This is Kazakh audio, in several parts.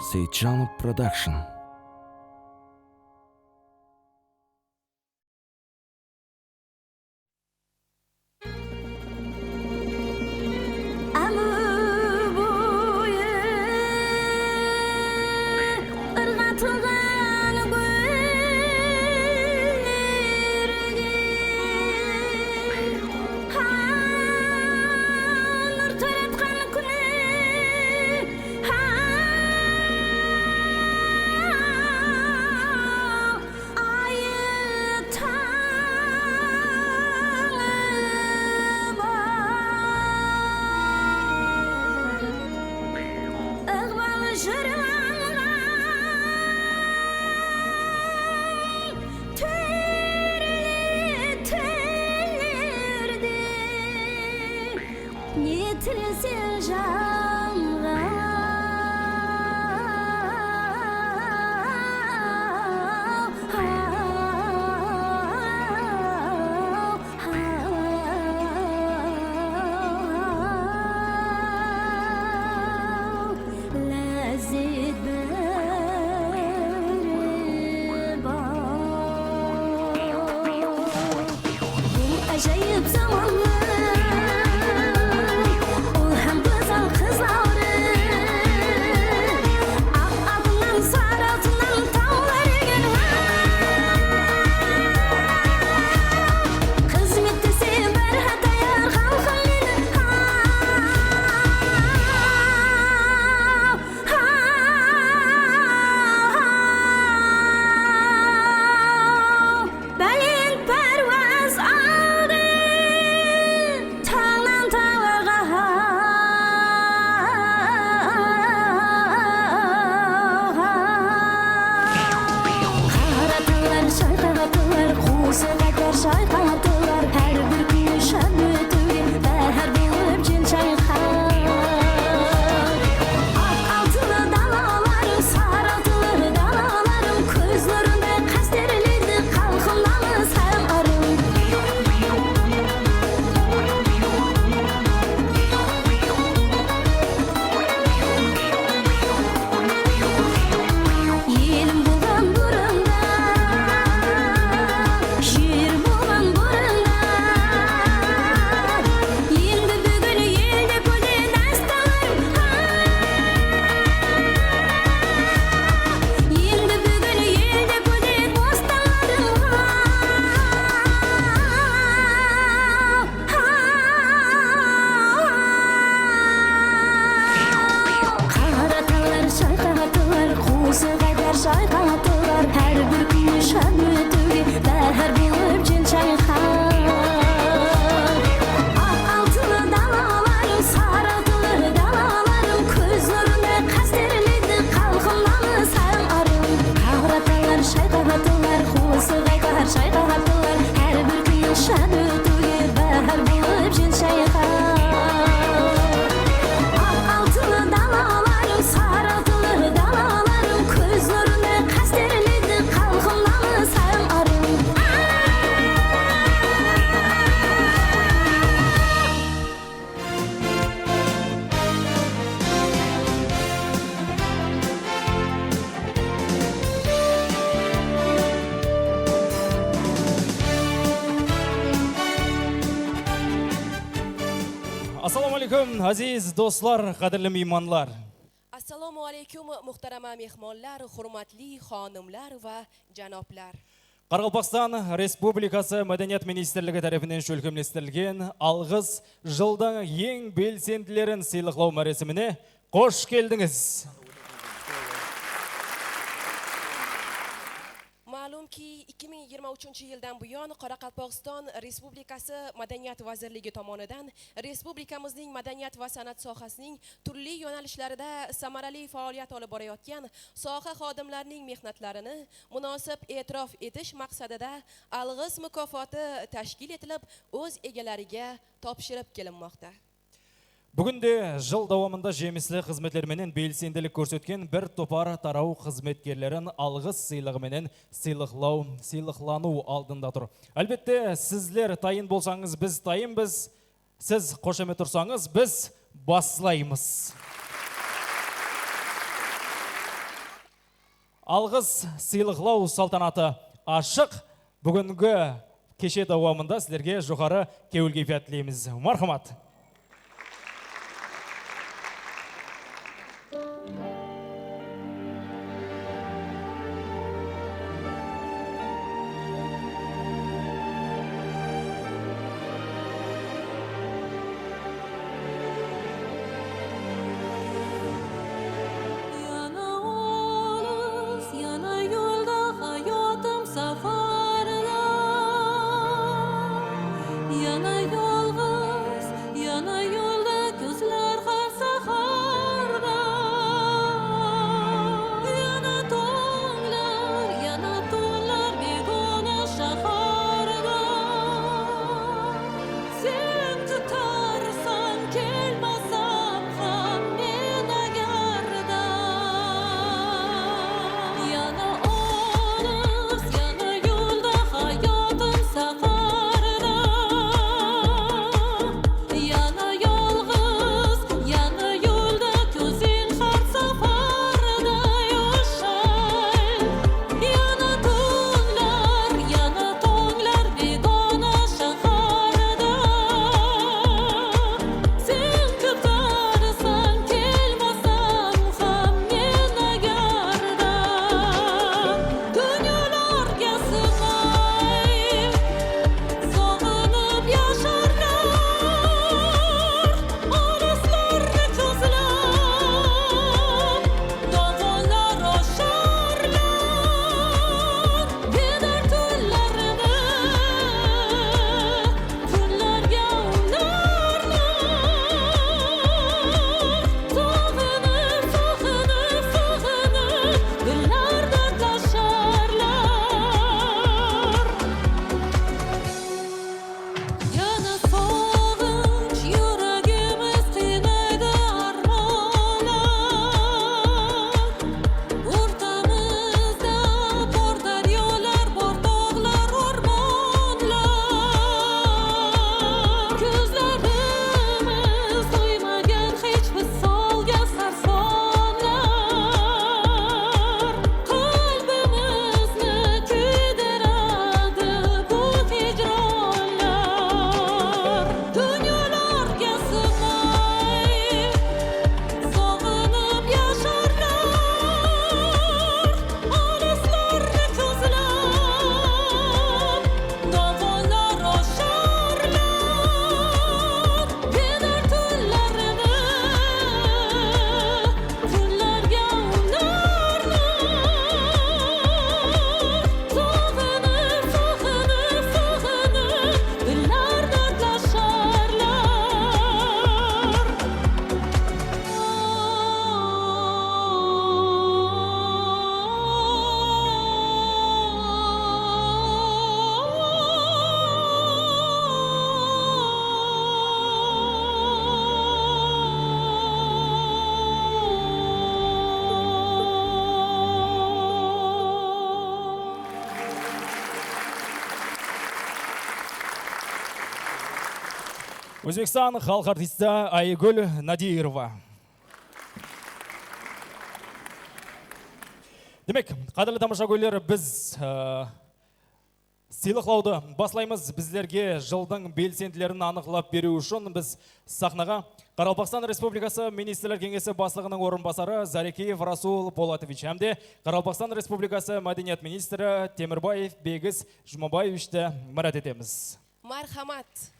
Seyitjanov Production. Assalamu alaikum aziz do'stlar, qadrli mehmonlar. Assalomu alaykum muhtarama mehmonlar, hurmatli xonimlar va janoblar. Qoraqalpog'iston Respublikasi Madaniyat Ministrligi tarafidan sho'lkomlashtirilgan Alg'iz жылдың eng belsendilerin siyliqlov marosimine qo'sh keldingiz. Ma'lumki 2023-yildan buyon Qoraqalpog'iston Respublikasi Madaniyat vazirligi tomonidan respublikamizning madaniyat va san'at sohasining turli yo'nalishlarida samarali faoliyat olib borayotgan soha xodimlarining mehnatlarini munosib e'tirof etish maqsadida Alg'iz mukofoti tashkil etilib, o'z egalariga topshirib kelinmoqda. Бүгінде жыл davomında жемісті қызметлерменен белсенділік көрсеткен бір топар тарау қызметкерлерін Алғыз сыйлығыменен сыйлықлану алдында тұр. Әлбетте, сізлер тайын болсаңыз, біз тайынбыз, сіз қошемет тұрсаңыз, біз басылаймыз. алғыс сыйлықлау салтанаты ашық. Бүгінгі кеше дауамында сіздерге жоғары кеуіл кайфият тілейміз. Мархамат. Өзбекстан халық артисті Айгүл Надирова. Демек, қадірлі тамаша көйлер, біз сыйлықлауды баслаймыз. Біздерге жылдың белсенділерін анықлап беру үшін біз сахнаға Қарақалпақстан Республикасы Министрлер Кеңесі басшылығының орынбасары Зарекеев Расул Полатович әмде Қарақалпақстан Республикасы Мәдениет министрі Темірбаев Бегіз Жұмабаевичті мұрат етеміз. Мархамат.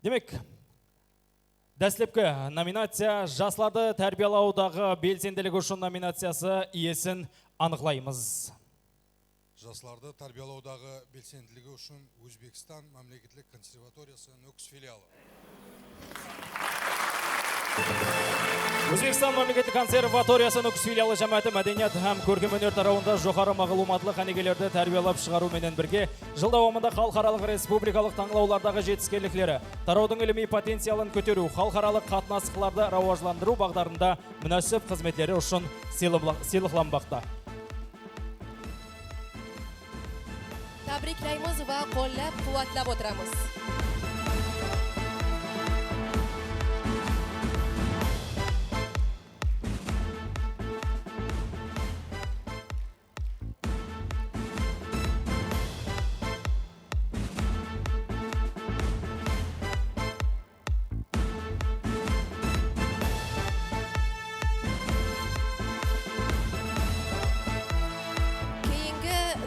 Демек, дәслепкі номинация «Жасларды тәрбиялаудағы белсенділігі үшін» номинациясы иесін анықлаймыз. Жасларды тәрбиялаудағы белсенділігі үшін Өзбекстан мемлекеттік консерваториясы Нөкіс филиалы. Өзбекстан мемлекеттік консерваториясы Нүкіс филиалы жамағаты мәдениет һәм көркем өнер тарауында жоғары мағлұматлы қанегелерді тәрбиелеп шығаруменен бірге жыл давамында халықаралық республикалық таңлаулардағы жетістіккерліктері, тараудың ilmiy потенциалын көтеру, халықаралық қатынастарды рауажландыру бағдарында мүнәсіп қызметлері үшін сыйлықланбақта. Tabriklaymiz va qo'llab-quvvatlab o'tiramiz.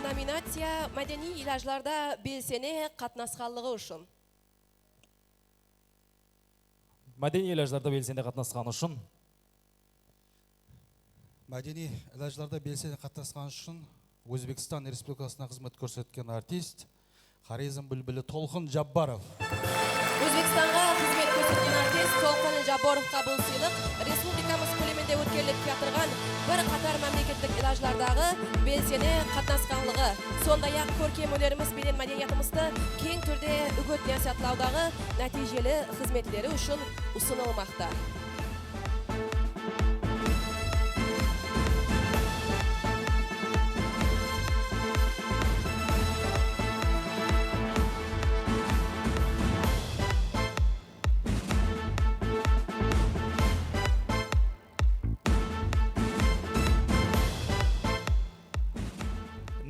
Nominatsiya madaniy ilojlarda belsene qatnasqanligi uchun. Мәдени ilojlarda белсенді қатынасқаны үшін Мәдени ilojlarda белсене қатнасқаны үшін Өзбекстан Республикасына қызмет көрсеткен артист Харизм Бүлбүлі Толқын Жаббаров. O'zbekistonga xizmat ko'rsatgan artist Толқын Jabborovga bu siyliq respublikamiz ko'lamida o'tkazilib keltirgan bir qator mamlakatlik ilojlardagi belsene qatnasqanligi, sonday-aq ko'rkam o'yinlarimiz bilan madaniyatimizda keng turda o'g'it nasihatlovdagi natijali xizmatlari uchun usunilmoqda.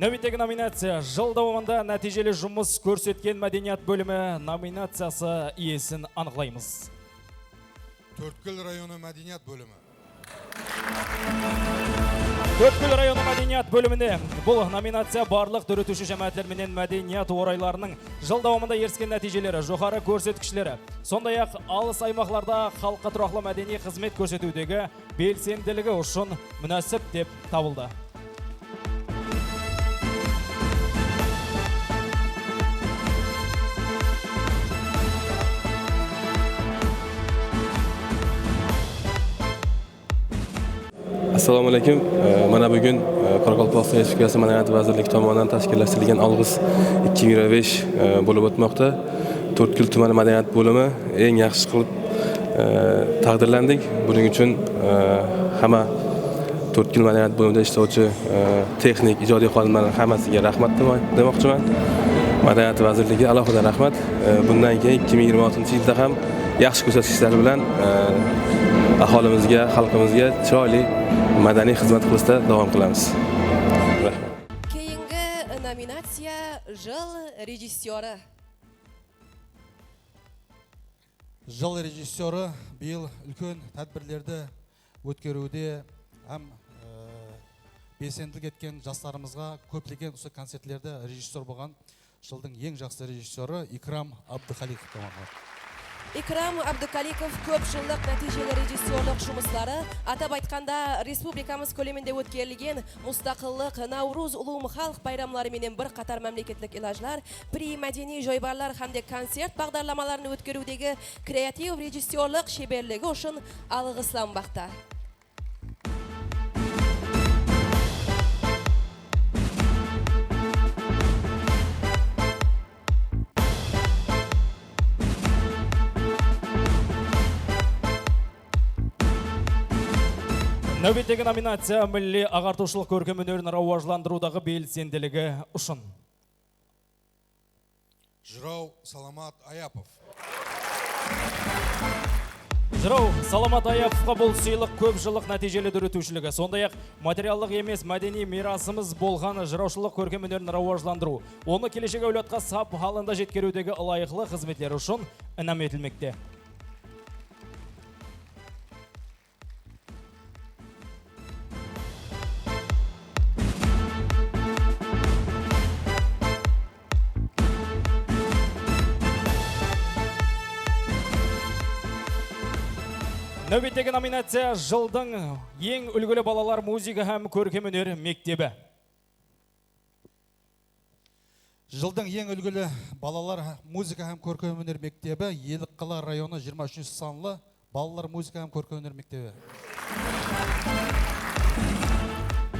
Нәубеттегі номинация жыл давамында нәтижелі жұмыс көрсеткен мәдениет бөлімі номинациясы иесін анықтаймыз. Төрткүл районы мәдениет бөлімі. Төрткүл районы мәдениет бөліміне бұл номинация барлық түрітуші жәмәтлер менен мәдениет орайларының жыл давамында еріскен нәтижелері, жоғары көрсеткіштері, сондай-ақ алыс аймақларда халыққа тұрақлы мәдени қызмет көрсетудегі белсенділігі үшін мүнәсіп деп табылды. Assalomu alaykum. Mana bugun Qoraqalpog'iston Respublikasi Madaniyat vazirligi tomonidan tashkillashtirilgan Olg'iz 2025 bo'lib o'tmoqda. To'rtkul tumani madaniyat bo'limi eng yaxshi qilib taqdirlandik. Buning uchun hamma To'rtkul madaniyat bo'limida ishlovchi texnik, ijodiy xodimlarning hammasiga rahmat demoqchiman. Madaniyat vazirligiga alohida rahmat. Bundan keyin 2026-yilda ham yaxshi ko'rsatkichlar bilan aholimizga, xalqimizga chiroyli madaniy xizmat qilishda davom qilamiz. Keyingi nominatsiya Jil rejissyori. Жыл режиссері биыл үлкен тәдбірлерді өткеруде һәм белсенділік еткен жастарымызға көптеген осы концертлерде режиссер болған жылдың ең жақсы режиссері Икрам Абдухаликов тамамлады. Ikram Abdukalikov ko'p yillik natijali rejissyorlik shumislari, atab aytganda respublikamiz ko'lamida o'tkazilgan mustaqillik, Navruz, ulug' xalq bayramlari bilan bir qator mamlakatlik ilojlar, madaniy joybarlar hamda konsert bag'darlamalarini o'tkazuvdagi kreativ rejissyorlik sheberligi uchun alg'islanmoqda. Нәубеттегі номинация милли ағартушылық көркем өнерін рауажландырудағы белсенділігі үшін. Жырау Саламат Аяпов. Жырау Саламат Аяповқа бұл сыйлық көп жылық нәтижелі дүрітушілігі. Сондай-ақ материалдық емес мәдени мирасымыз болған жыраушылық көркем өнерін рауажландыру, оны келешек әулетқа сап халында жеткерудегі лайықлы қызметтері үшін інәм етілмекте. Нәубеттегі номинация жылдың ең үлгілі балалар музыка һәм көркем өнер мектебі. Жылдың ең үлгілі балалар музыка һәм көркем өнер мектебі Елікқала районы 23 санлы балалар музыка һәм көркем өнер мектебі.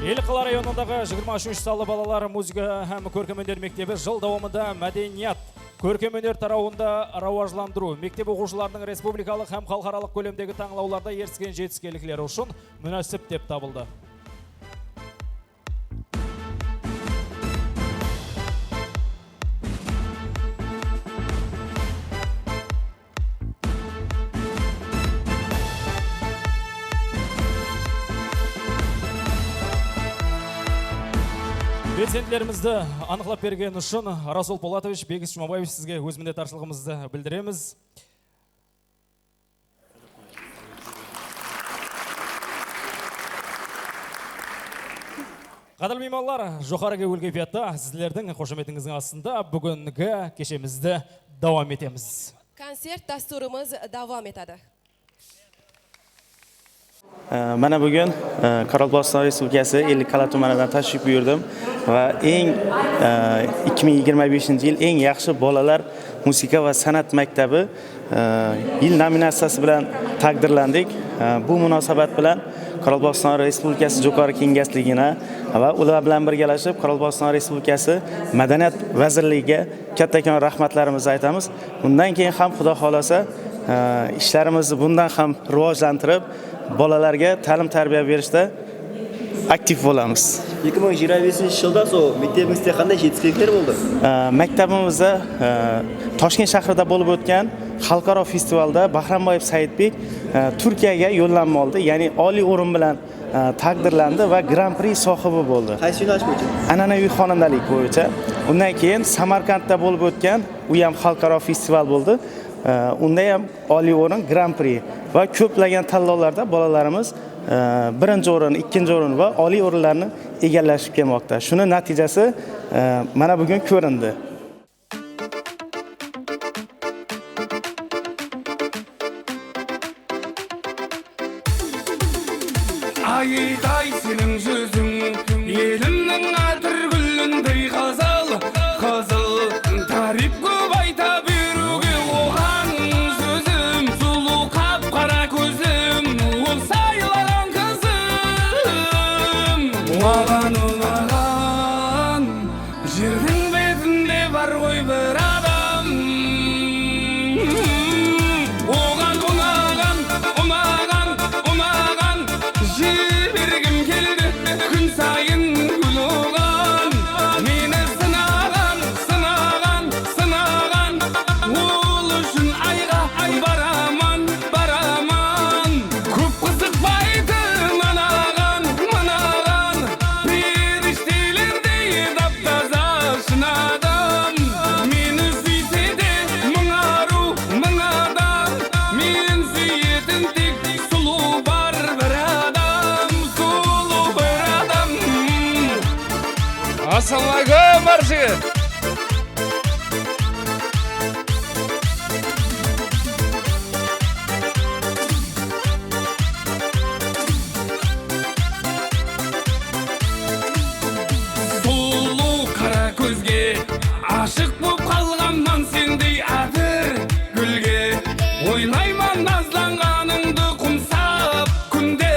Елқала районындағы 23 салы балалар музыка һәм көркем өнер мектебі жыл дауамында мәдениет, көркем өнер тарауында рауажландыру, мектеп оқушыларының республикалық һәм халықаралық көлемдегі таңлауларда еріскен жетістіктері үшін мүнәсіп деп табылды. Белсенділерімізді анықлап берген үшін Расул Полатович, Бегіс Жұмабаев сізге өз міндетаршылығымызды білдіреміз. Қадірлі меймандар, жоғарғы кейфиятта сіздердің қошеметіңіздің астында бүгінгі кешемізді давам етеміз. Konsert dasturimiz davom etadi. Mana bugun Qoraqalpog'iston Respublikasi Ellikqal'a tumanidan tashrif buyurdim va 2025-yil eng yaxshi bolalar musiqa va san'at maktabi yil nominatsiyasi bilan taqdirlandik. Bu munosabat bilan Qoraqalpog'iston Respublikasi Jo'qorg'i Kengasligina va ular bilan birgalashib Qoraqalpog'iston Respublikasi Madaniyat vazirligiga kattakon rahmatlarimizni aytamiz. Bundan keyin ham Xudo xolasa ishlarimizni bundan ham rivojlantirib bolalarga ta'lim tarbiya berishda aktiv bo'lamiz. 2025-yilda maktabimizda qanday yetkazishlar bo'ldi? Maktabimizda Toshkent shahrida bo'lib o'tgan xalqaro festivalda Bahramboyev Saidbek Turkiyaga yo'llanma oldi, ya'ni oliy o'rin bilan taqdirlandi va Grand Prix sohibi bo'ldi. Qaysi yo'nalish bo'yicha? An'anaviy xonandalik bo'yicha. Undan keyin Samarqandda bo'lib o'tgan, u ham xalqaro festival bo'ldi. Unda ham oliy o'rin Grand Prix va ko'plagan tanlovlarda bolalarimiz birinchi o'rin, ikkinchi o'rin va oliy o'rinlarni egallashib kelmoqda. Shuni natijasi mana bugun ko'rindi. Ayday senin yüzün, elimnin atır gülündey kazal, kazal. Tarif kobayta büyürüge oğan sözüm, sulu kapkara gözüm, ol sayılan kızım. Oğan oğan, жердің бетінде бар ғой бір адам. Оған ұнаған, ұнаған, ұнаған, жібергім келді күн сайын гүл оған. Мені сынаған, сынаған, сынаған, ол үшін айға бараман, бараман. Көп қызықпайтын анаған, мынаған, періштелердей тап-таза шын адам. Мені сүйсе де мың ару, мың адам, мен сүйетін тек сұлу бар бір адам, сұлу бір адам. Ассалаумағалейкум, баршаңыз. Сұлу қара көзге ашық боп қалғаннан сендей адыр гүлге ойлайман назланғаныңды құмсап күнде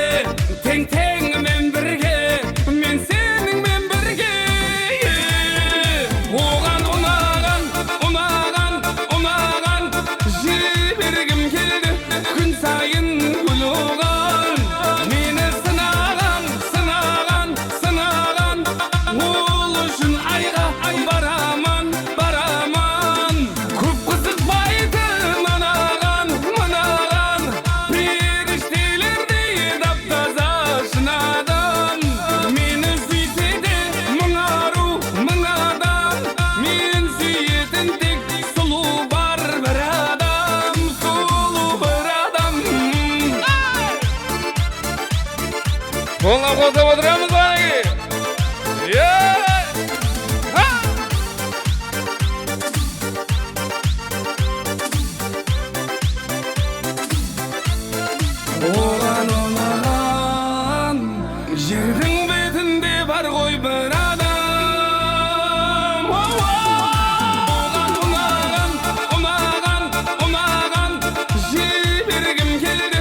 тең-теңімен бірге мен сеніңмен бірге. Оған ұнаған, ұнаған, ұнаған, жібергім келді күн сайын гүл оған. Мені сынаған, сынаған, сынаған, ол үшін айға бараман, бараман. Көп қызықпайтын анаған, мынаған, періштелердей тап-таза шын адам. Мені сүйсе де мың ару, мың адам, мен сүйетін тек сұлу бар бір адам, сұлу бір адам. Қолына қосып отырамыз ба? Оған ұнаған, жердің бетінде бар ғой бір адам. Оған ұнаған, ұнаған, ұнаған, жібергім келді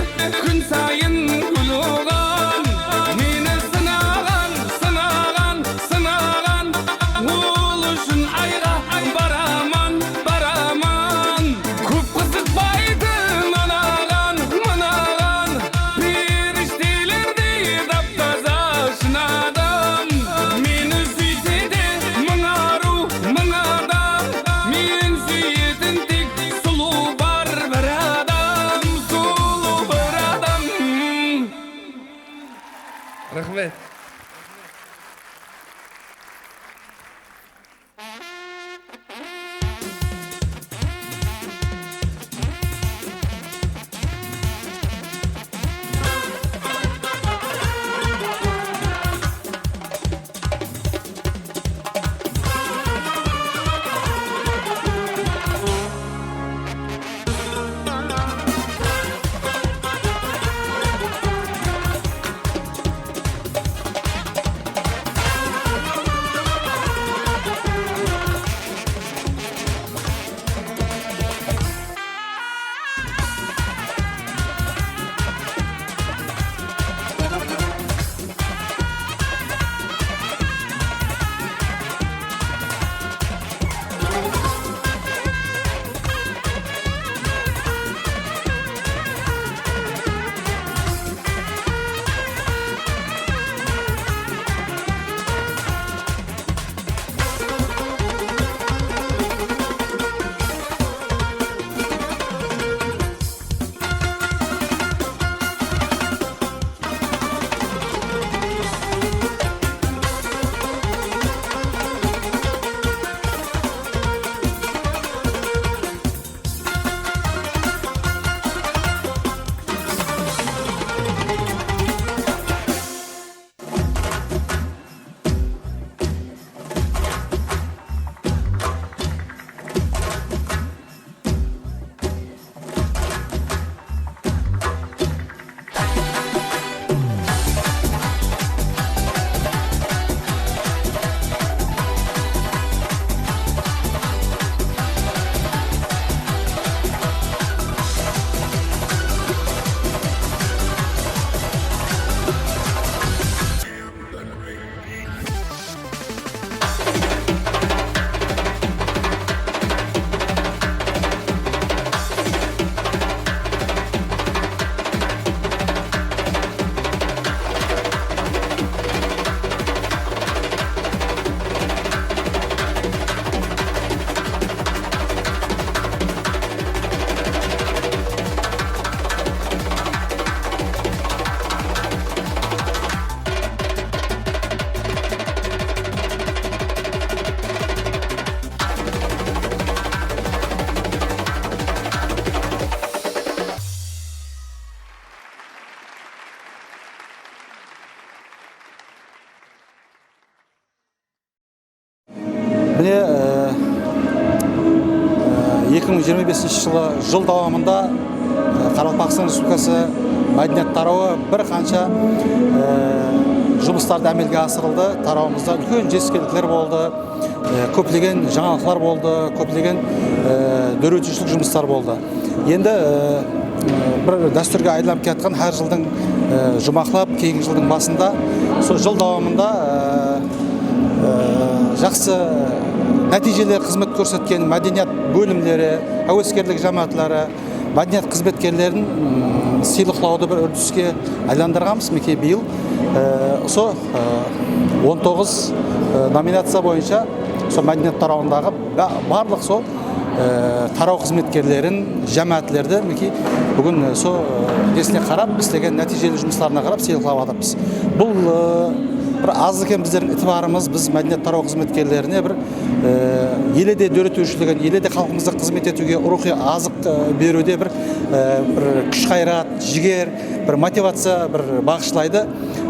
Міне 2025 жылы жыл давамында Қарақалпақстан Республикасы мәдениет тарауы бір қанша жұмыстарды әмелге асырылды. Тарауымызда үлкен жетістіктер болды, көптеген жаңалықтар болды, көптеген дөрейтушілік жұмыстар болды. Енді бір дәстүрге айналып келе жатқан әр жылдың жұмақлап кейінгі жылдың басында сол жыл давамында жақсы нәтижелер қызмет көрсеткен мәдениет бөлімдері, әуескерлік жамағатлары, мәдениет қызметкерлерін сыйлықтауды бір үрдіске айландырғанбыз. Мінекей биыл сол 19 номинация бойынша сол мәдениет тарауындағы барлық сол тарау қызметкерлерін, жамағатлерді мінекей бүгін сол несіне қарап, істеген нәтижелі жұмыстарына қарап сыйлықтап жатырмыз. Бұл бір аз екен біздердің ітібарымыз, біз мәдениет тарау қызметкерлеріне бір еледе дөретушілігін, еледе халқымызды қызмет етуге рухи азық беруде бір күш қайрат, жігер, бір мотивация бір бағышлайды.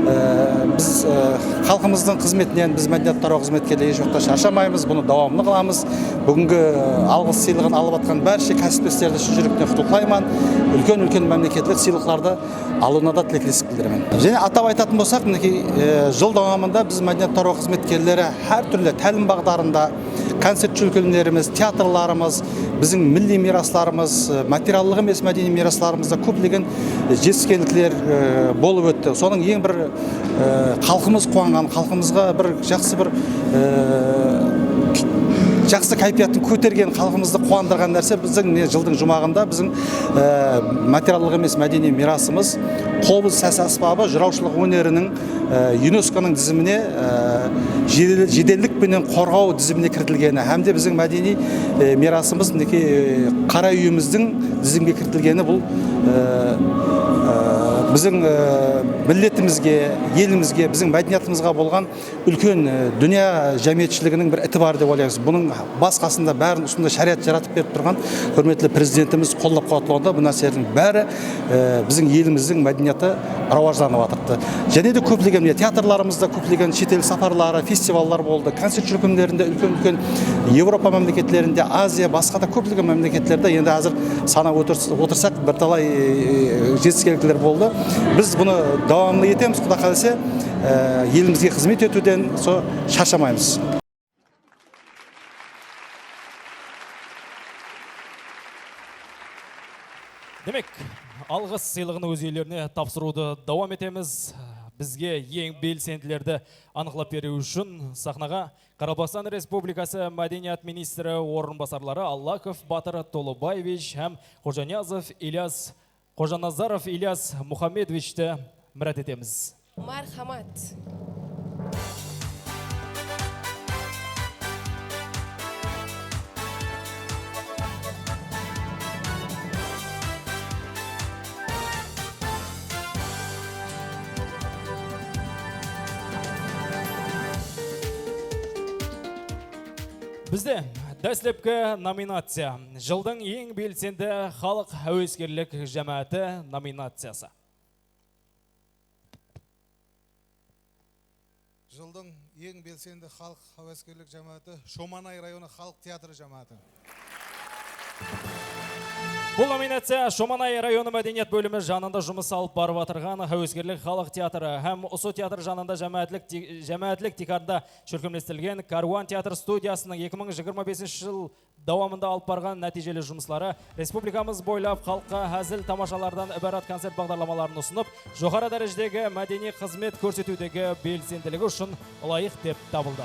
Біз халқымыздың қызметінен, біз мәдениет тарау қызметкерлері еш уақытта шаршамаймыз, бұны давамlı қыламыз. Бүгінгі алғыс сыйлығын алып жатқан барша кәсіптестерді шын жүректен құттықтаймын. Үлкен мемлекеттік сыйлықтарды алуына да тілектестік білдіремін. Және атап айтатын болсақ, мінекей жыл давамында біз мәдениет тарау қызметкерлері әр түрлі тәлім бағдарында концерт жүлкелеріміз, театрларымыз, біздің милли мирастарымыз, материалдық емес мәдени мирастарымызда көптеген жетістіктер болып өтті. Соның ең бір халқымыз қуанған, халқымызға бір жақсы кайфияттың көтерген, халқымызды қуандырған нәрсе біздің жылдың жұмағында біздің материалдық емес мәдени мирасымыз қобыз сәс аспабы жыраушылық өнерінің ЮНЕСКО-ның тізіміне жеделдікпенен қорғау тізіміне кіртілгені, һәм де біздің мәдени мирасымыз мінекей қара үйіміздің тізімге кіртілгені бұл біздің миллетімізге, елімізге, біздің мәдениетімізге болған үлкен дүния жәмиетшілігінің бір ітібары деп ойлаймыз. Бұның басқасында бәрін ұсында шариғат жаратып беріп тұрған құрметті президентіміз қолдап қуатлауында бұл нәрселердің бәрі біздің еліміздің мәдениеті рауажданып жатырды. Және де көптеген театрларымызда көптеген шетел сапарлары, фестивальдар болды. Концерт жүлкімдерінде үлкен Европа мемлекеттерінде, Азия, басқа да көптеген мемлекеттерде енді әзір санап отырсақ бірталай жетістіктер болды. Біз бұны давамlı етеміз, Құда қаласа, елімізге қызмет етуден со шаршамаймыз. Демек, алғыс сыйлығын өз елдеріне тапсыруды давам етеміз. Бізге ең белсенділерді анықтап беру үшін сахнаға Қарақалпақстан Республикасы мәдениет министрі орынбасарлары Аллаков Батыр Толыбаевич һәм Қожаназаров Ильяс Мұхамедовичті мұрат етеміз. Мархамат. Бізде дәслепкі номинация. Жылдың ең белсенді халық әуескерлік жәмәті номинациясы. Жылдың ең белсенді халық әуескерлік жәмәті Шоманай районы халық театры жәмәті. Бұл номинация Шоманай районы мәдениет бөлімі жанында жұмыс алып барып атырған әуескерлік халық театры һәм осы театр жанында жәмәәтлік тикарда шүркімлестілген Каруан театр студиясының 2025 жыл давамында алып барған нәтижелі жұмыслары республикамыз бойлап халыққа әзіл тамашалардан ібарат концерт бағдарламаларын ұсынып, жоғары дәрежедегі мәдени қызмет көрсетудегі белсенділігі үшін лайық деп табылды.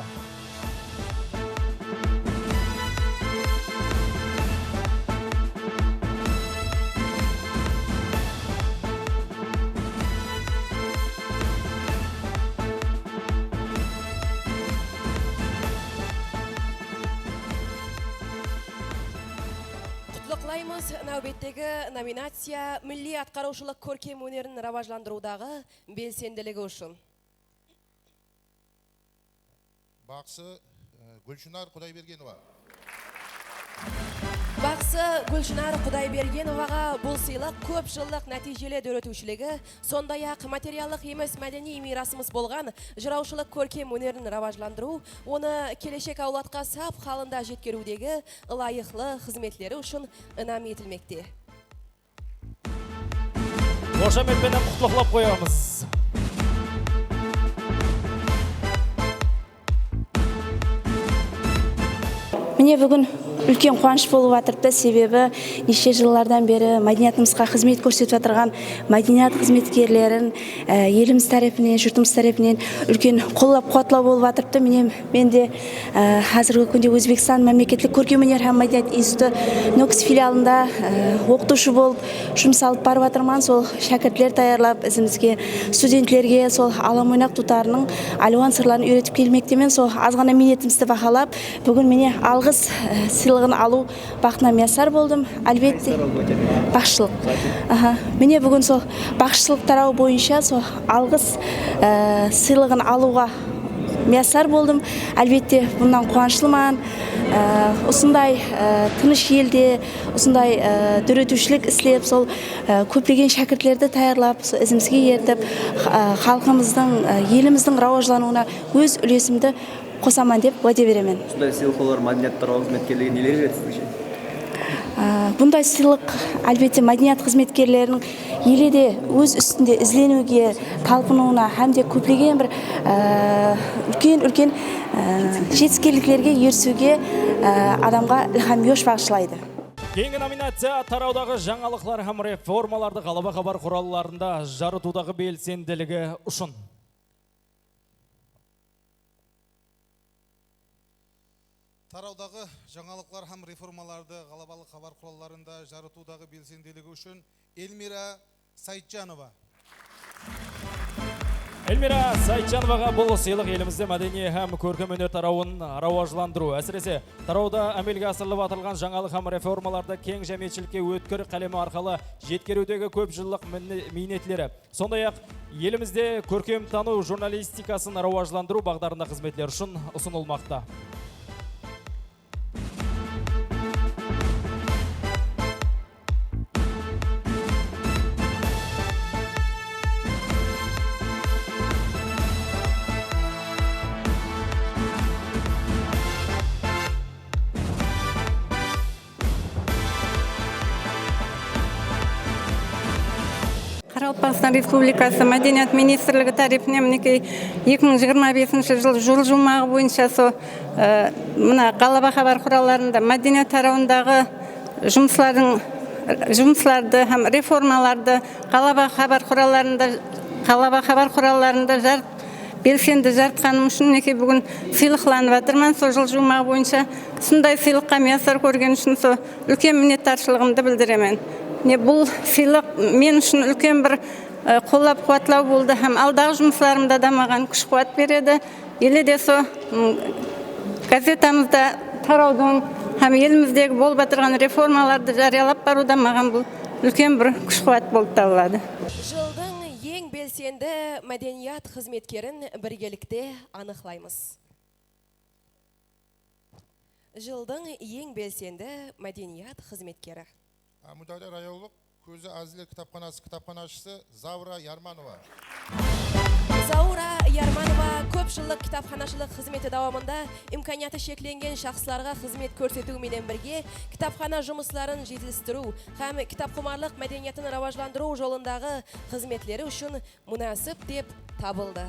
Құтлықлаймыз нәубеттегі номинация милли атқарушылық көркем өнерін раважландырудағы белсенділігі үшін. Бақсы Гүлшынар Құдайбергенова. Бақсы Гүлшинар Құдайбергеноваға бұл сыйлық көп жылдық нәтижелі дөретушілігі, сондай-ақ материалдық емес мәдени мирасымыз болған жыраушылық көркем өнерін раважландыру, оны келешек аулатқа сап халында жеткерудегі лайықлы қызметлері үшін ынам етілмекте. Қошаметпенен құттықтап қоямыз. Міне бүгін үлкен қуаныш болып жатырды, себебі неше жылдардан бері мәдениетімізге қызмет көрсетіп жатырған мәдениет қызметкерлерін еліміз тарапынан, жұртымыз тарапынан үлкен қолдап қуатлау болып жатырды. Мен де қазіргі күнде Өзбекстан мемлекеттік көркемөнер һәм мәдениет институты НОКС филиалында оқытушы болып жұмыс алып барып жатырмын. Сол шәкірттер даярлап, ізімізге студенттерге сол алам ойнақ тұтарының алуан сырларын үйретіп келмектемен, сол азғана минетімізді бағалап, бүгін міне алғыс сыйлығын алу бақытына миясар болдым. Әлбетте бақшылық. Міне бүгін сол бақшылық тарау бойынша сол алғыс сыйлығын алуға миясар болдым. Әлбетте бұндан қуаныштымын. Осындай тыныш елде, осындай дөретушілік істеп, сол көптеген шәкіртлерді таярлап, ізімізге ертіп, халқымыздың, еліміздің рауажлануына өз үлесімді қосаман деп уәде беремін. Осындай сыйлықтар мәдениет тарау қызметкерлерге нелер бересіз? Бұндай сыйлық әлбетте мәдениет қызметкерлерінің еледе өз үстінде ізленуге, талпынуына, һәм де көптеген бір үлкен жетістіктерге ерісуге адамға илһам еш бағышлайды. Кейінгі номинация тараудағы жаңалықлар һәм реформаларды ғалаба хабар құралларында жарытудағы белсенділігі үшін. Тараудағы жаңалықлар һәм реформаларды ғалабалық хабар құралларында жарытудағы белсенділігі үшін Эльмира Сайтжанова. Эльмира Сайтжановаға бұл сыйлық елімізде мәдени һәм көркем өнер тарауын рауажландыру. Әсіресе тарауда әмелге асырылып атылған жаңалық һәм реформаларды кең жәмиетшілікке өткір қалемі арқылы жеткерудегі көп жылдық минетлері. Сондай-ақ елімізде көркем тану журналистикасын рауажландыру бағдарында қызметлер үшін ұсынылмақта. Қарақалпақстан Республикасы Мәдениет министрлігі тарапынан мінекей 2025 жыл жылжымағы бойынша мына ғалаба хабар құралларында мәдениет тарауындағы жұмысларды һәм реформаларды ғалаба хабар құралларында белсенді жарытқаным үшін мінекей бүгін сыйлықланып жатырмын. Сол жылжымағы бойынша сондай сыйлыққа миясар көрген үшін үлкен миннеттаршылығымды білдіремін. Бұл сыйлық мен үшін үлкен бір қолдап қуатлау болды һәм алдағы жұмысларымда да маған күш қуат береді. Елде газетамызда тараудың һәм еліміздегі болып жатырған реформаларды жариялап баруда маған бұл үлкен бір күш қуат болып табылады. Жылдың ең белсенді мәдениет қызметкерін біргелікте анықлаймыз. Жылдың ең белсенді мәдениет қызметкері. Мұдайда райаулық көзі әзілі кітапханасы кітапханашысы Заура Ярманова. Заура Ярманова көп жылдық кітапханашылық қызметі давамында имканияты шекленген шақсыларға қызмет көрсетуімен бірге кітапхана жұмысларын жетілістіру һәм кітапқұмарлық мәдениетін раважландыру жолындағы қызметлері үшін мұнасып деп табылды.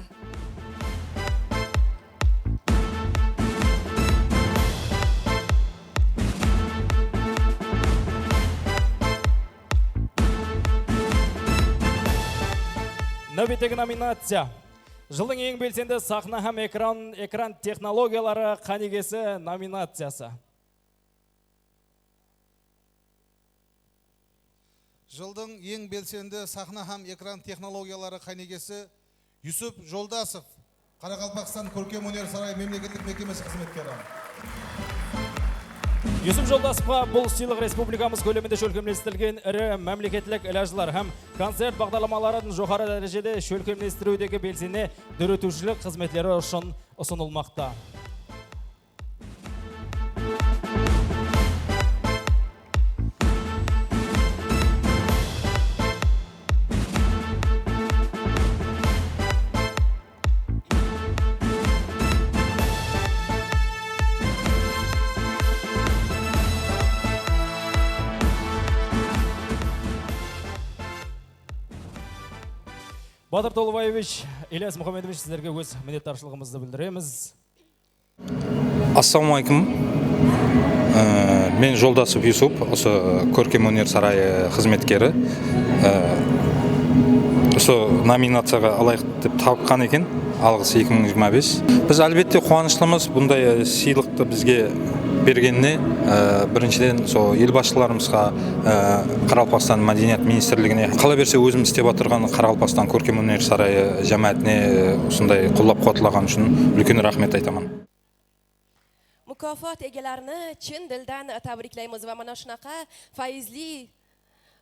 Нәубеттегі номинация. Жылдың ең белсенді сахна һәм экран технологиялары қанегесі номинациясы. Жылдың ең белсенді сахна һәм экран технологиялары қанегесі Юсуп Жолдасов, Қарақалпақстан көркемөнер сарайы мемлекеттік мекемесі қызметкері. Юсуп Жолдасовқа бұл сыйлық республикамыз көлемінде шөлкемлестірілген ірі мәмлекеттілік ілажылар һәм концерт бағдарламаларын жоғары дәрежеде шөлкемлестірудегі белсене дөретушілік қызметлері үшін ұсынылмақта. Батыр Толыбаевич, Ильяс Мұхамедович, сіздерге өз minnettarçılığımızды білдіреміз. Ассаламу алейкум. Мен Жолдасов Юсуп, осы Көркем өнер сарайы қызметкері. Осы номинацияға алайық деп тапқан екен, алғыс 2025. Біз әлбетте қуаныштымыз бұндай сыйлықты бізге бергеніне. Біріншіден сол елбасшыларымызға, Қарақалпақстан мәдениет министрлігіне, қала берсе өзіміз істеп отырған Қарақалпақстан Көркем өнер сарайы жамаатіне осындай қолдап қуатлаған үшін үлкен рахмет айтамын. Mukofot egalarini chin dildan tabriklaymiz va mana shunaqa faizli,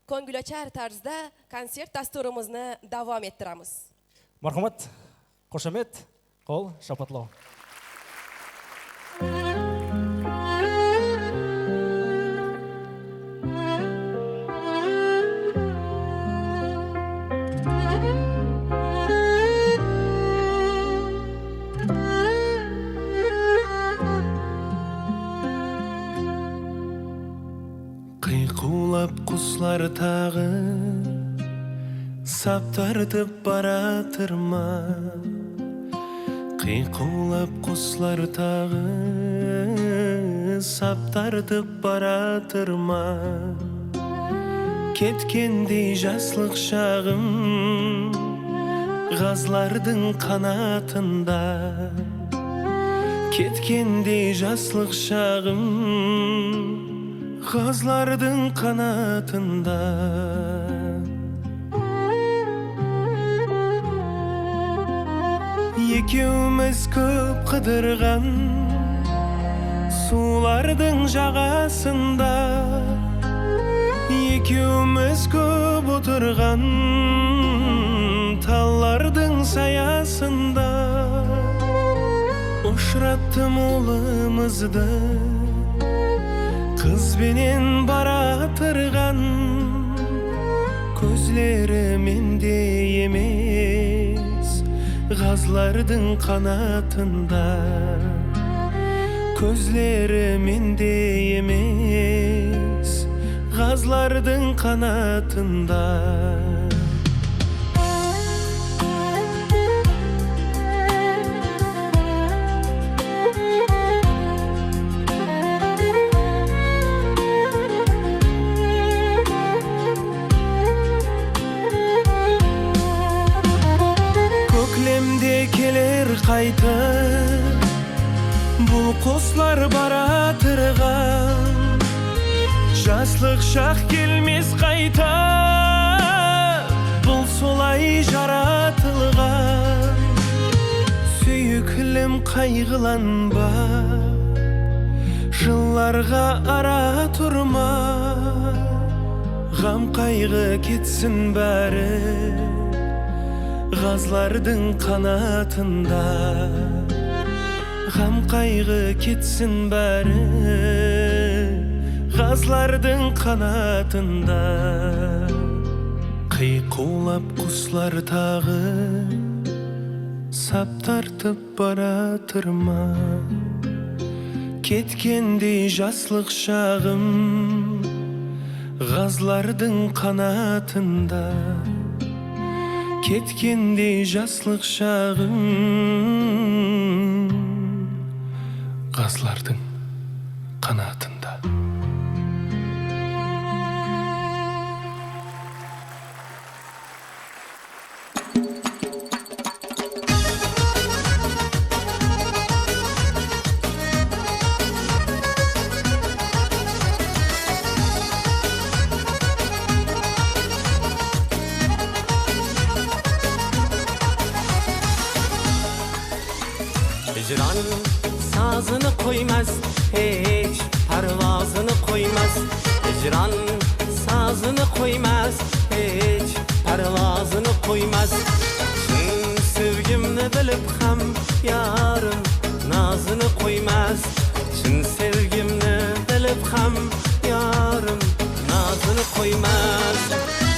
ko'ngilochar tarzda konsert dasturimizni davom ettiramiz. Marhamat, qo'shamet, qo'l shapatlov. Қиқулап құслар тағы сап тартып баратыр ма? Қиқулап құслар тағы сап тартып баратыр ма? Кеткендей жаслық шағым ғазлардың қанатында. Кеткендей жаслық шағым ғазлардың қанатында. Екеуміз көп қыдырған сулардың жағасында. Екеуміз көп отырған таллардың саясында. Ұшыраттым ұлымызды қызбенен баратырған, көзлері менде емес ғазлардың қанатында. Көзлері менде емес ғазлардың қанатында. Келер қайтып бұл қослар баратырған, жаслық шақ келмес қайта бұл солай жаратылған. Сүйіклім қайғыланба, жылларға ара тұрма, ғам қайғы кетсін бәрі ғазлардың қанатында. Ғам қайғы кетсін бәрі ғазлардың қанатында. Қиқулап құслар тағы сап тартып баратыр ма? Кеткендей жаслық шағым ғазлардың қанатында. Кеткендей жаслық шағым ғазлардың қанатында. Hicran sazını koymaz, hiç parvazını koymaz. Hicran sazını koymaz, hiç parvazını koymaz. Şun sevgimni bilip ham yarım nazını koymaz. Şun sevgimni bilip ham yarım nazını koymaz.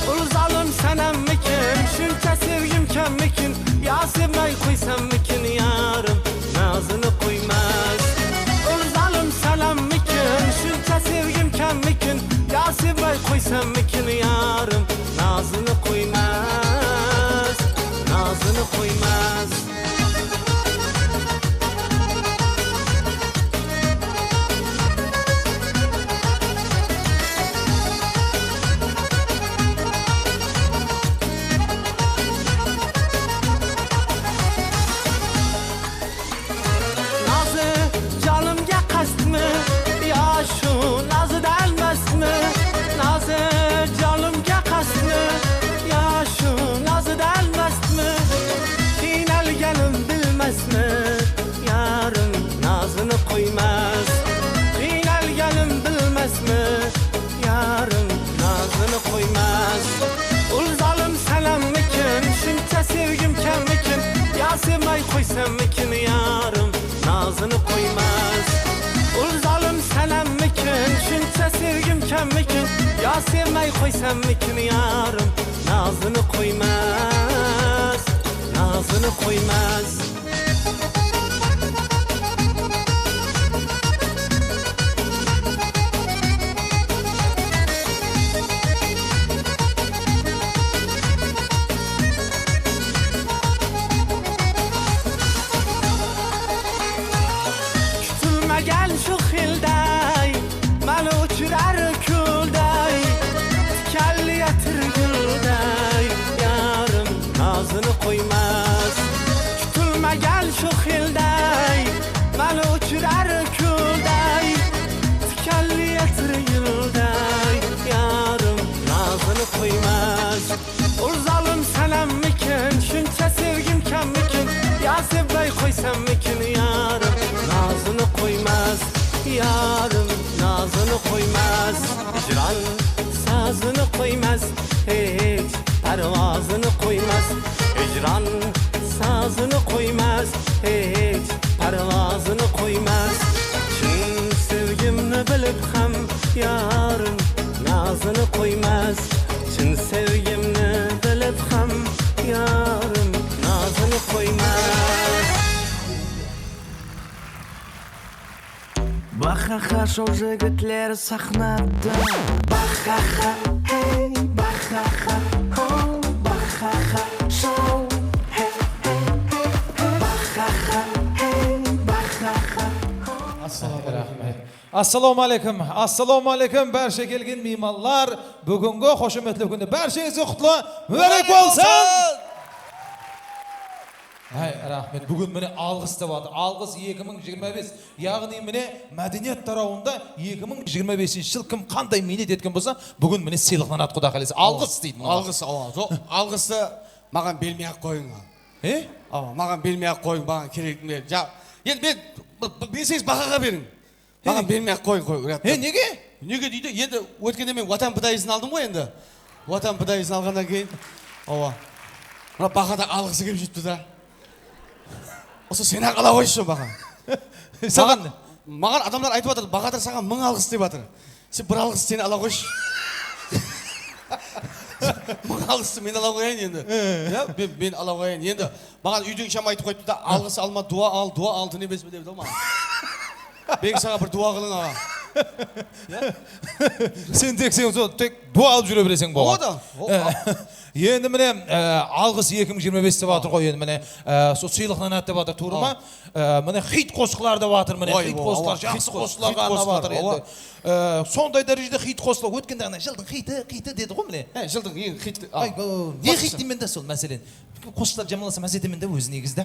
Ul zalim senemmikin, şuncha sevgim kemmikin, ya sevmay koysammikin yarım nazını koymaz. Ul zalim senemmikin, şuncha sevgim kemmikin, ya sevmay koysammikin yarım nazını koymaz. koymaz. Qiynalganim bilmezmi? Yarım nazını koymaz. Ul zalim sanammikin, shuncha sevgim kammikin? Ya sevmay qo'ysammikin, yarım nazını koymaz. Ul zalim sanammikin, shuncha sevgim kammikin? Ya sevmay qo'ysammikin, yarım nazını koymaz. Nazını koymaz. Kütülmegen şu xilday, mani uçurar kulday, tikalli yatır gulday, yarım nazını koymaz. Kütülmegen şu xilday, mani uçurar kulday, tikalli yatır gulday, yarım nazını koymaz. Ul zalim sanammikin, shuncha sevgim kammikin? Ya sevmay qo'ysammikin, yarım nazını koymaz. Yarım nazını koymaz. Hicran sazını koymaz. Hiç pervazını koymaz. Hicran sazını koymaz. Hiç pervazını koymaz. Çin sevgimni bilib ham yarım nazını koymaz. Çin sevgimni bilib ham yarım nazını koymaz. Bahaha şol jigitler sahnada. Bahaha hey bahaha oh bahaha şol hey hey hey bahaha hey bahaha. Assalomu alaykum. Assalomu alaykum barcha kelgan mehmonlar. Bugungi xoshomatli kunda barchangizga qutlug' muborak bo'lsin. Hay rahmet. Bugün meni alg'is deyapti. Alg'is 2025. Ya'ni meni madaniyat tarovunda 2025-yil kim qanday meni etgan bo'lsa, bugun meni siyliqlanadi Xudo xolisa. Alg'is deydi. Alg'is, alg'isni mаған bermay qo'ying. Mаған bermay qo'ying, mаған kerak emas. Endi men bersangiz baqaga bering. Mаған bermay qo'ying. Nega? Nega deydi? Endi o'tganda men vatan pidoyisini oldim ғой endi. Vatan pidoyisini olgandan keyin, mana baqada alg'isi kelib yetdi-da. Осы сен ақ ала қойшы бақа. Маған адамдар айтып жатыр, бағадыр саған 1000 алғыс деп жатыр. Сен бір алғыс сен ала қойшы. 1000 алғысты мен ала қояйын енді. Мен ала қояйын енді. Маған үйдегі шам айтып қойыпты да, алғыс алма, дуа ал, дін емес пе деп маған. Бек саған бір дуа қылың аға. Sen tek duа алып жүре бересің болған. Енді міне алғыс 2025 деп жатыр ғой, енді міне сол сыйлықнан деп жатыр тура ма? Міне хит қосқылар деп жатыр, міне хит қосқылар, жақсы қосқыларға арнап жатыр енді. Сондай дәрежеде хит қосқылар өткенде ана жылдың хиті деді ғой міне. Жылдың ең хит. Не хит деймін де сол мәселен. Қосқылар жамаласа мәселе деймін де өз негізді.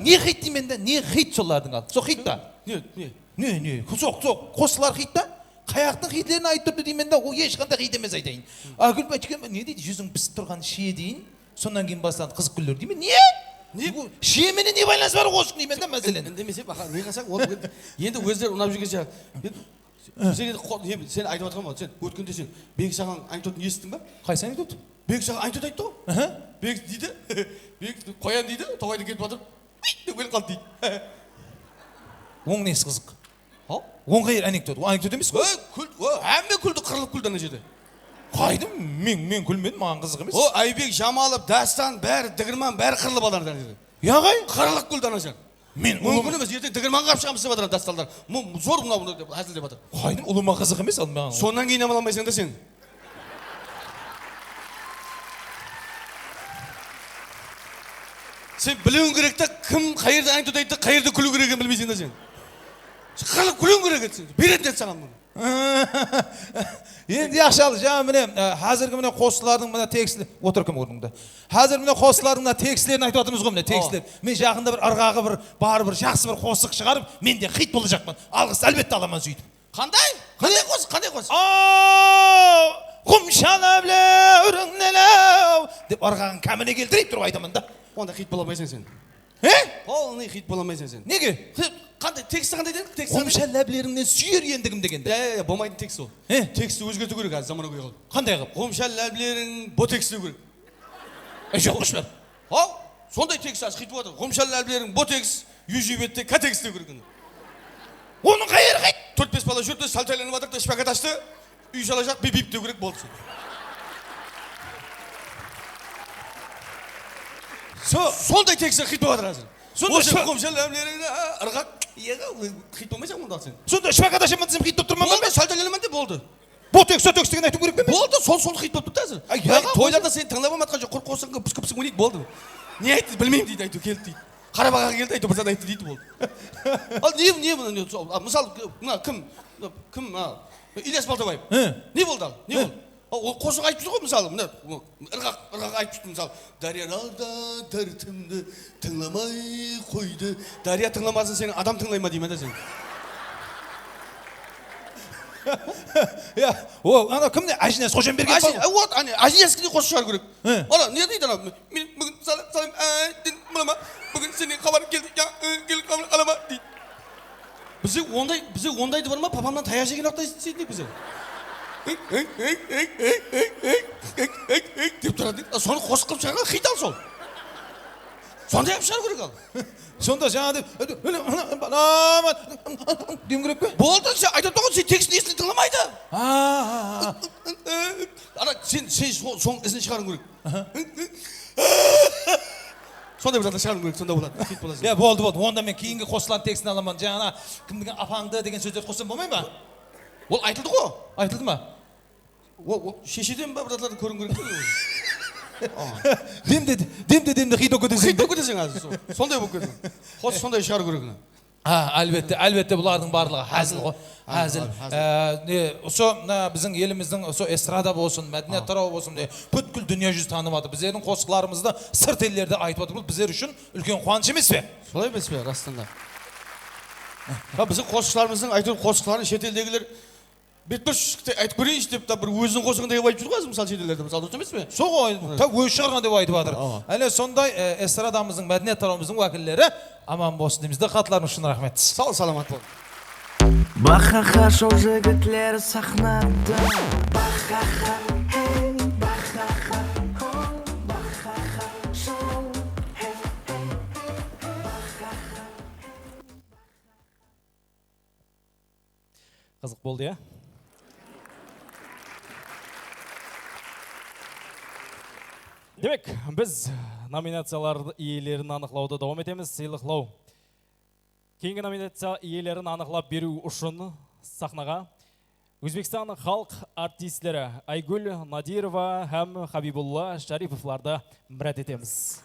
Не хит деймін де, не хит солардың алды. Сол хит та. Не, қосқылар хит та. Қаяқтың хитлерін айтып тұрды деймін да, ол ешқандай хит емес айтайын. Гүл бәтікен, не дейді, жүзің пісіп тұрған шие дейін, сонан кейін бастан қызық күлдер деймін. Не? Шиемене не байланысы бар қосқын деймін да мәселен. Үндемесе, не қасақ, енді өздері ұнап жүрген сен айтып отырған ба, сен өткенде сен Бек саған анекдотын естің ба? Қайсы анекдот? Бек саған анекдот айтты ғой. Бек дейді, Бек қоян дейді, тоғайды кетіп жатыр, деп өліп қалды дейді. Оң несі қызық? Оң қайыр анекдот, ол анекдот емес қой? Әмме күлді, қырылып күлді ана жерде. Қайдым, мен күлмедім, маған қызық емес. О, Айбек, Жамалов, Дастан, бәрі, Дігірман, бәрі қырылып алар ана жерде. Яғай? Қырылып күлді ана жерде. Мүмкін емес, ертең Дігірман қап шығамыз деп жатыр Дасталдар. Зор мұнау деп әзіл деп жатыр. Қайдым, ұлыма қызық емес ал маған. Сонан кейін амаламайсың да сен. Сен білуің керек та, кім қайырда анекдот айтты, қайырда күлу керек екенін білмейсің да сен. Қалып күлуің керек еді сен. Беретін еді саған бұны. Енді яқшалы, жаңа міне қазіргі міне қосылардың міне текстілер, отыр кім орныңда. Қазір міне қосылардың міне текстілерін айтып жатырмыз ғой міне текстілер. Мен жақында бір ырғағы бар жақсы бір қосық шығарып, мен де хит болacakпын. Алғыс әлбетте аламан сөйтіп. Қандай? Қандай қосық? Құмшалабле үріңнелеу деп ырғағын кәміне келтірейіп тұрып айтамын да. Онда хит бола алмайсың сен. Полный хит бола алмайсың сен. Неге? Қандай тексті қандай дедің? Тексті Қомшал ләблеріңнен сүйер ендігім дегенде. Болмайтын текст ол. Тексті өзгерту керек қазір заманауи қылып. Қандай қылып? Қомшал ләблерің ботекстеу керек. Жоқпыш бар. Ау, сондай текст аз хит болады. Қомшал ләблерің ботекс, южибетте катекстеу керек. Оның қайыр қайт? 4-5 бала жүрді, салтайленіп жатыр, шпагат ашты. Үй жала жақ бип деу керек болды. Сондай текст хит болады қазір. Сонда қомшал ләблеріңді ырғақ хит болмайсың мұнда сен. Сонда шпагат ашамын десем хит болып тұрман ба? Болды, салтайленемін де болды. Ботекс деген айту керек пе? Болды, сол хит болып тұрды қазір. Тойларда сен тыңдап алматқан жоқ, қосыңға пысқы ойнайды болды. Не айтты білмеймін дейді, айту келді дейді. Қарабағаға келді, айту бірзат айтты дейді болды. Ал не бұны? Мысалы, кім? Ильяс Балтабаев. Не болды ал? Не болды? Ол қосық айтып тұр ғой, мысалы, ырғақ айтып тұр, мысалы, дарияларда дәртімді тыңламай қойды. Дария тыңламасын сені адам тыңлай ма деймін да сен. О, ана кімне? Ажинес Қошенберген ба? Вот, Ажинескіне қосып шығару керек. Ана, не дейді ана? Мен бүгін салам, мұнама, бүгін сенен хабар келді, келіп қалама дейді. Бізе ондайды бар ма? Папамнан таяқ жеген уақытта істейді бізе. Деп тұрады. Соны қосып қылып шығарған хит ал сол. Сондай қылып шығару керек ал. Сонда жаңа деп дейм керек пе? Болды, сен айтып тұрған сен текстін естілі тыңламайды. Ана сен соң ізін шығару керек. Сондай бір заты шығару керек, сонда болады. Хит болады. Я болды. Онда мен кейінгі қосылған текстін аламын. Жаңа кім деген апаңды деген сөздер қоссам болмай ма? Ол айтылды ғой. Айтылды ма? Ол шешеден ба біразларды көрін керек. Демде хит оқы десең. Хит оқы десең азыр. Сондай болып кетті. Қос сондай шығару керек. Әлбетте бұлардың барлығы әзіл ғой. Әзіл. Осы біздің еліміздің эстрада болсын, мәдениет тарауы болсын, бүткіл дүние жүзі танып жатыр. Біздердің қосқыларымызды сырт елдерде айтып жатыр. Бұл біздер үшін үлкен қуаныш емес пе? Солай емес пе, расында. Біздің қосқыларымыздың айтып қосқыларын шетелдегілер бетбіш айтып көрейінші деп бір өзінің қосығын деп айтып жүр ғой, мысалы шетелдерде, мысалы дұрыс емес пе? Сол ғой, өз шығарған деп айтып жатыр. Әлі сондай эстрадамыздың, мәдениет тарауымыздың уәкілдері аман болсын дейміз де, қатыларыңыз үшін рахмет. Сау саламат бол. Бахаха шоу жігітлері сахнада. Бахаха, хей, бахаха, бахаха шоу, хей, бахаха. Қызық болды, я? Демек, біз номинациялар иелерін анықлауды давам етеміз. Сыйлықлау. Кейінгі номинация иелерін анықлап беру үшін сахнаға Өзбекстан халық артистлері Айгүл Надирова һәм Хабибулла Шарифовларды мұрат етеміз.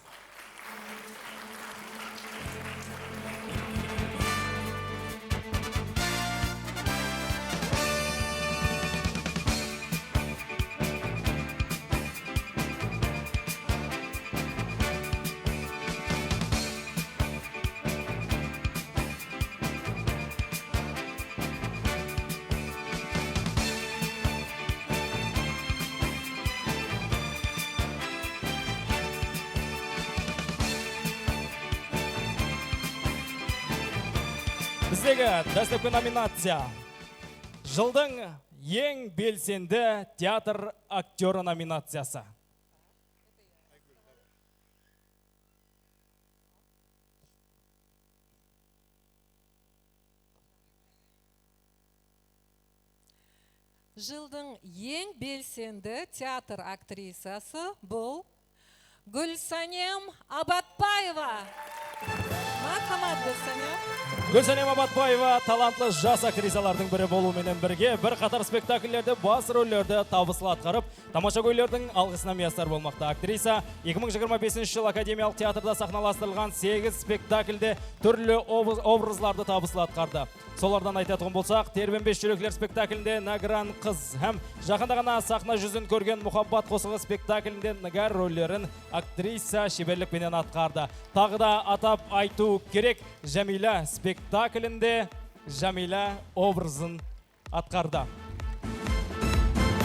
Біздегі дәстүрлі номинация жылдың ең белсенді театр актері номинациясы. Жылдың ең белсенді театр актрисасы бұл Гүлсанем Абатбаева. Мархамат Гүлсанем. Гүлсанем Абатбаева талантлы жас актрисалардың бірі болуменен бірге бір қатар спектакльлерде бас рөлдерді табысты атқарып, тамаша көйлердің алғысына миястар болмақта. Актриса 2025 жыл Академиялық театрда сахналастырылған 8 спектакльде түрлі образларды табысты атқарды. Солардан айтатын болсақ, Тербенбеш жүректер спектаклінде Награн қыз һәм жақында ғана сахна жүзін көрген Мұхаббат қосығы спектаклінде Нагар рөлдерін актриса шеберлікпенен атқарды. Тағы да атап айту керек, Жәмила спектаклінде Жәмила образын атқарды.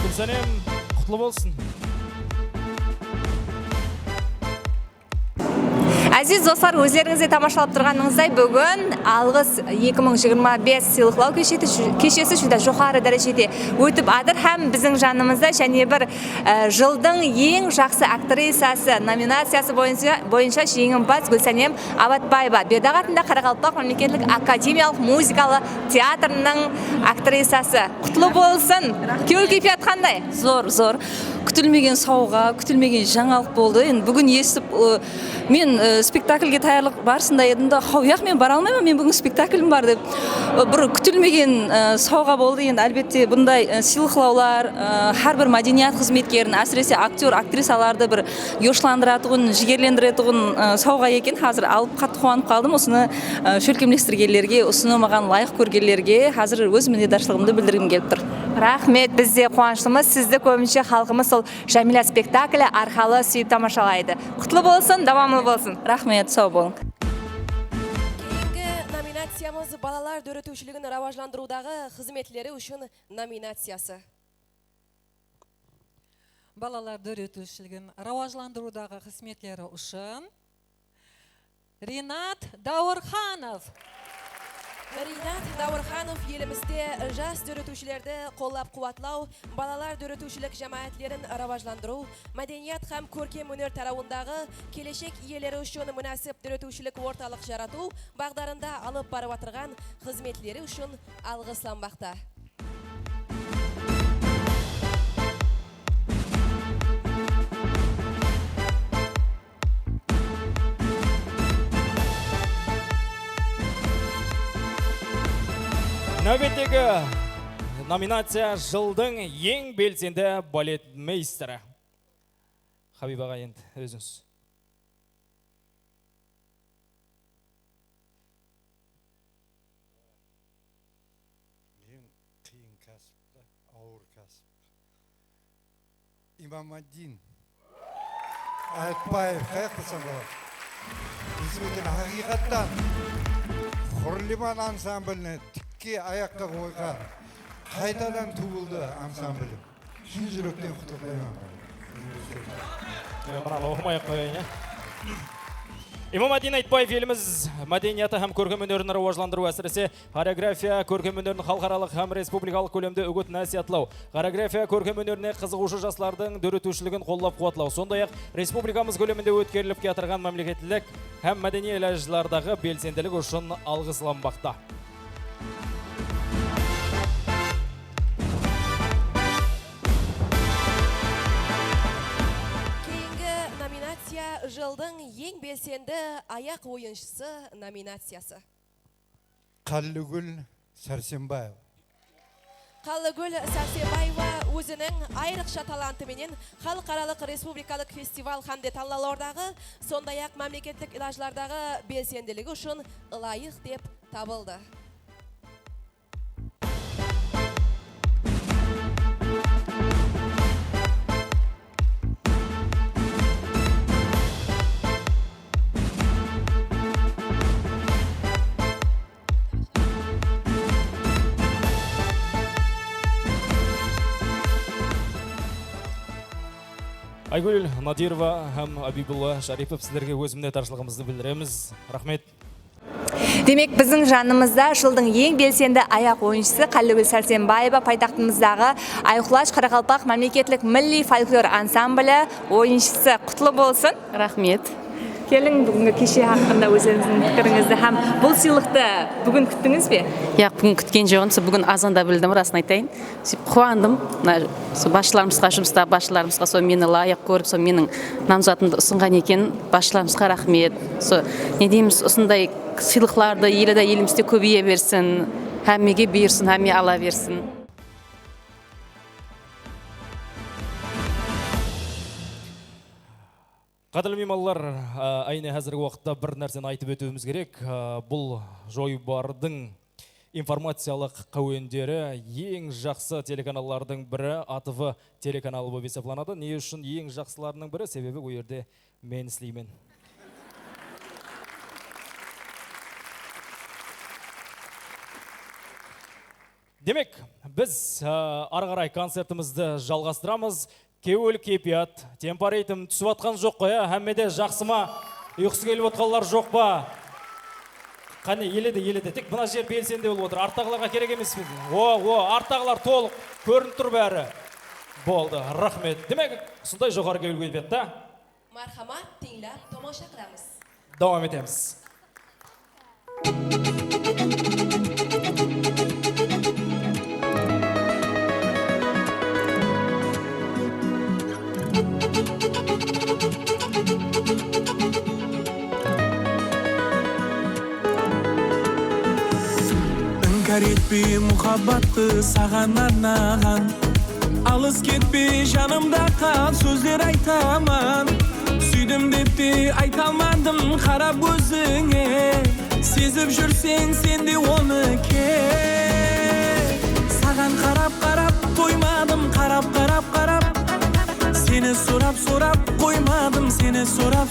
Гүлсанем, құтлы болсын. Әзиз достар, өздеріңізде тамашалап тұрғаныңыздай бүгін алғыс 2025 сыйлықлау кешесі жүзде жоғары дәрежеде өтіп адыр һәм біздің жанымызда және бір жылдың ең жақсы актрисасы номинациясы бойынша жеңімпаз Гүлсанем Абатбаева. Бердіғ атында Қарақалпақ мемлекеттік академиялық музыкалы театрының актрисасы. Құтлы болсын. Көңіл-күйі қандай? Зор. Күтілмеген сауға, күтілмеген жаңалық болды. Енді бүгін естіп, мен спектакльге таярлық барысында едім да, қауяқ мен бара алмаймын, мен бүгін спектаклім бар деп. Бір күтілмеген сауға болды. Енді әлбетте бұндай сыйлықлаулар әрбір мәдениет қызметкерін, әсіресе актер, актрисаларды бір жошландыратұғын, жігерлендіретұғын сауға екен. Қазір алып қатты қуанып қалдым. Осыны шөлкемлестіргелерге, осыны маған лайық көргелерге қазір өз мінедаршылығымды білдіргім келіп тұр. Рахмет, бізде қуаныштымыз. Сізді көбінше халқымыз сол Жәмила спектаклі арқалы сүйіп тамашалайды. Құтлы болсын, давамлы болсын. Рахмет, сау болың. Кейінгі номинациямыз балалар дөретушілігін раважландырудағы қызметлері үшін номинациясы. Балалар дөретушілігін раважландырудағы қызметлері үшін Ринат Даурханов. Ринат Даурханов елімізде жас дөретушілерді қоллап қуатлау, балалар дөретушілік жамағатлерін раважландыру, мәдениет һәм көркем өнер тарауындағы келешек иелері үшін мұнасып дөретушілік орталық жарату бағдарында алып барып отырған қызметлері үшін алғысланбақта. Нәубеттегі номинация жылдың ең белсенді балет мейстері. Хабибаға енді өзіңіз. Ең қиын кәсіп, ауыр кәсіп. Имамаддин Айтбаев қаяқтасам болады. Біздің хақиқаттан Құрлиман ансамбліне тікке аяққа қойған қайтадан туылды ансамблі. Шын жүректен құттықтаймын. Оқымай-ақ қойайын, Имамаддин Айтбаев еліміз мәдениеті һәм көркем өнерін раважландыру, әсіресе хореография көркем өнерін халықаралық һәм республикалық көлемде үгіт насихатлау, хореография көркем өнеріне қызығушы жастардың дөретушілігін қолдап қуатлау, сондай-ақ республикамыз көлемінде өткеріліп келе мемлекеттілік һәм мәдени елажылардағы белсенділік үшін алғысланбақта. Жылдың ең белсенді аяқ ойыншысы номинациясы. Қаллыгүл Сәрсенбаева. Қаллыгүл Сәрсенбаева өзінің айрықша талантыменен халықаралық республикалық фестиваль һәм танлаулардағы, сондай-ақ мемлекеттік илажлардағы белсенділігі үшін лайық деп табылды. Айгүл Надирова һәм Абибулла Шарипов сіздерге өз мінедаршылығымызды білдіреміз. Рахмет. Демек, біздің жанымызда жылдың ең белсенді аяқ ойыншысы Қаллыгүл Сәрсенбаева пайтақтымыздағы Айқұлаш Қарақалпақ мемлекеттік милли фольклор ансамблі ойыншысы. Құтлы болсын. Рахмет. Келің бүгінгі кеше хақында өзіңіздің пікіріңізді һәм бұл сыйлықты бүгін күттіңіз бе? Бүгін күткен жоғын, бүгін азанда білдім, расын айтайын. Қуандым, басшыларымызға, жұмыста басшыларымызға сол мені лайық көріп, сол менің намзатымды ұсынған екен, басшыларымызға рахмет. Не дейміз, осындай сыйлықларды елімізде көбейе берсін, һәммеге берсін, һәмме ала берсін. Қадірлі меймандар, айны қазіргі уақытта бір нәрсені айтып өтуіміз керек. Бұл Жойбардың информациялық қауендері ең жақсы телеканаллардың бірі АТВ телеканалы болып есептелінеді. Не үшін ең жақсыларының бірі? Себебі ол жерде мен істеймін. Демек, біз ары қарай концертімізді жалғастырамыз. Кеуіл кепият, темпорейтім түсіп атқан жоқ қой, әммеде жақсы ма? Ұйқысы келіп отқанлар жоқ па? Қане, еледі. Тек мына жер белсенде болып отыр. Арттағыларға керек емес пе? Арттағылар толық көрініп тұр бәрі. Болды, рахмет. Демек, сондай жоғарғы үлгі етті. Marhamat, tinglab tomosha qilamiz. Davom etamiz. Inkar etpey muhabbatni sağan arnağan, alыс ketpey janımda qal sözler aytaman. Süydüm dep de aytalmadım qarab gözüne, sezip жүрсең sen de onu ke. Sağan qarab toymadım, qarab seni sorap koymadım, seni sorap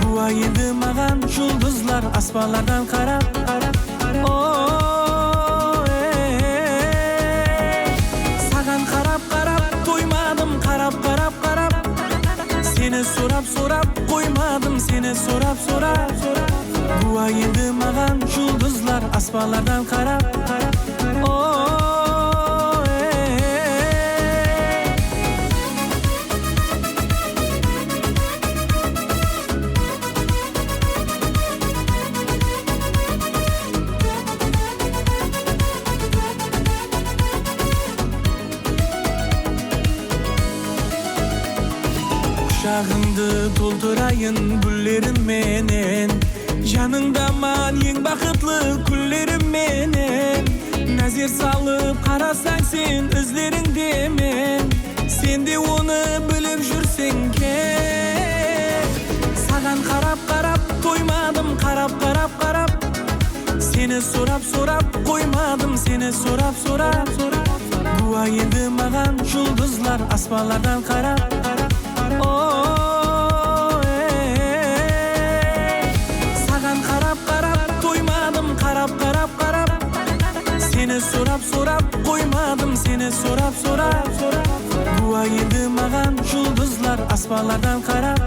Dua edi mağan жұлдызлар asmanlardan qarab Sağan qarab toymadım, qarab seni sorap koymadım, seni sorap Dua edi mağan жұлдызлар asmanlardan qarab Şağındı doldurayın güllerim menen, Janыңда man ең бақытлы күллерім менен. Назер салып қарасаң сен өзлеріңде мен, Сен де оны біліп жүрсең ке. Саған қарап тоймадым, қарап Сені sorap koymadım, seni sorap Dua еді маған жұлдызлар asmanlardan qarab Sağan qarab toymadım, qarab Seni sorap koymadım, seni sorap Dua edi mağan жұлдызлар asmanlardan qarab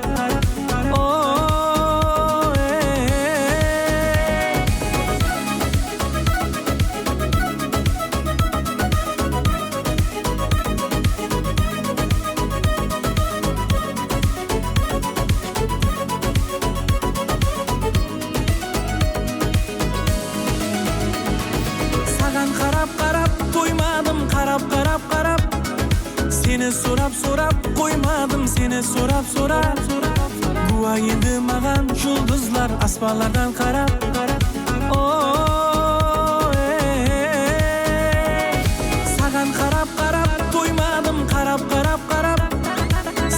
Seni sorap koymadım, seni sorap Dua edi mağan жұлдызлар asmanlardan qarab Sağan qarab toymadım, qarab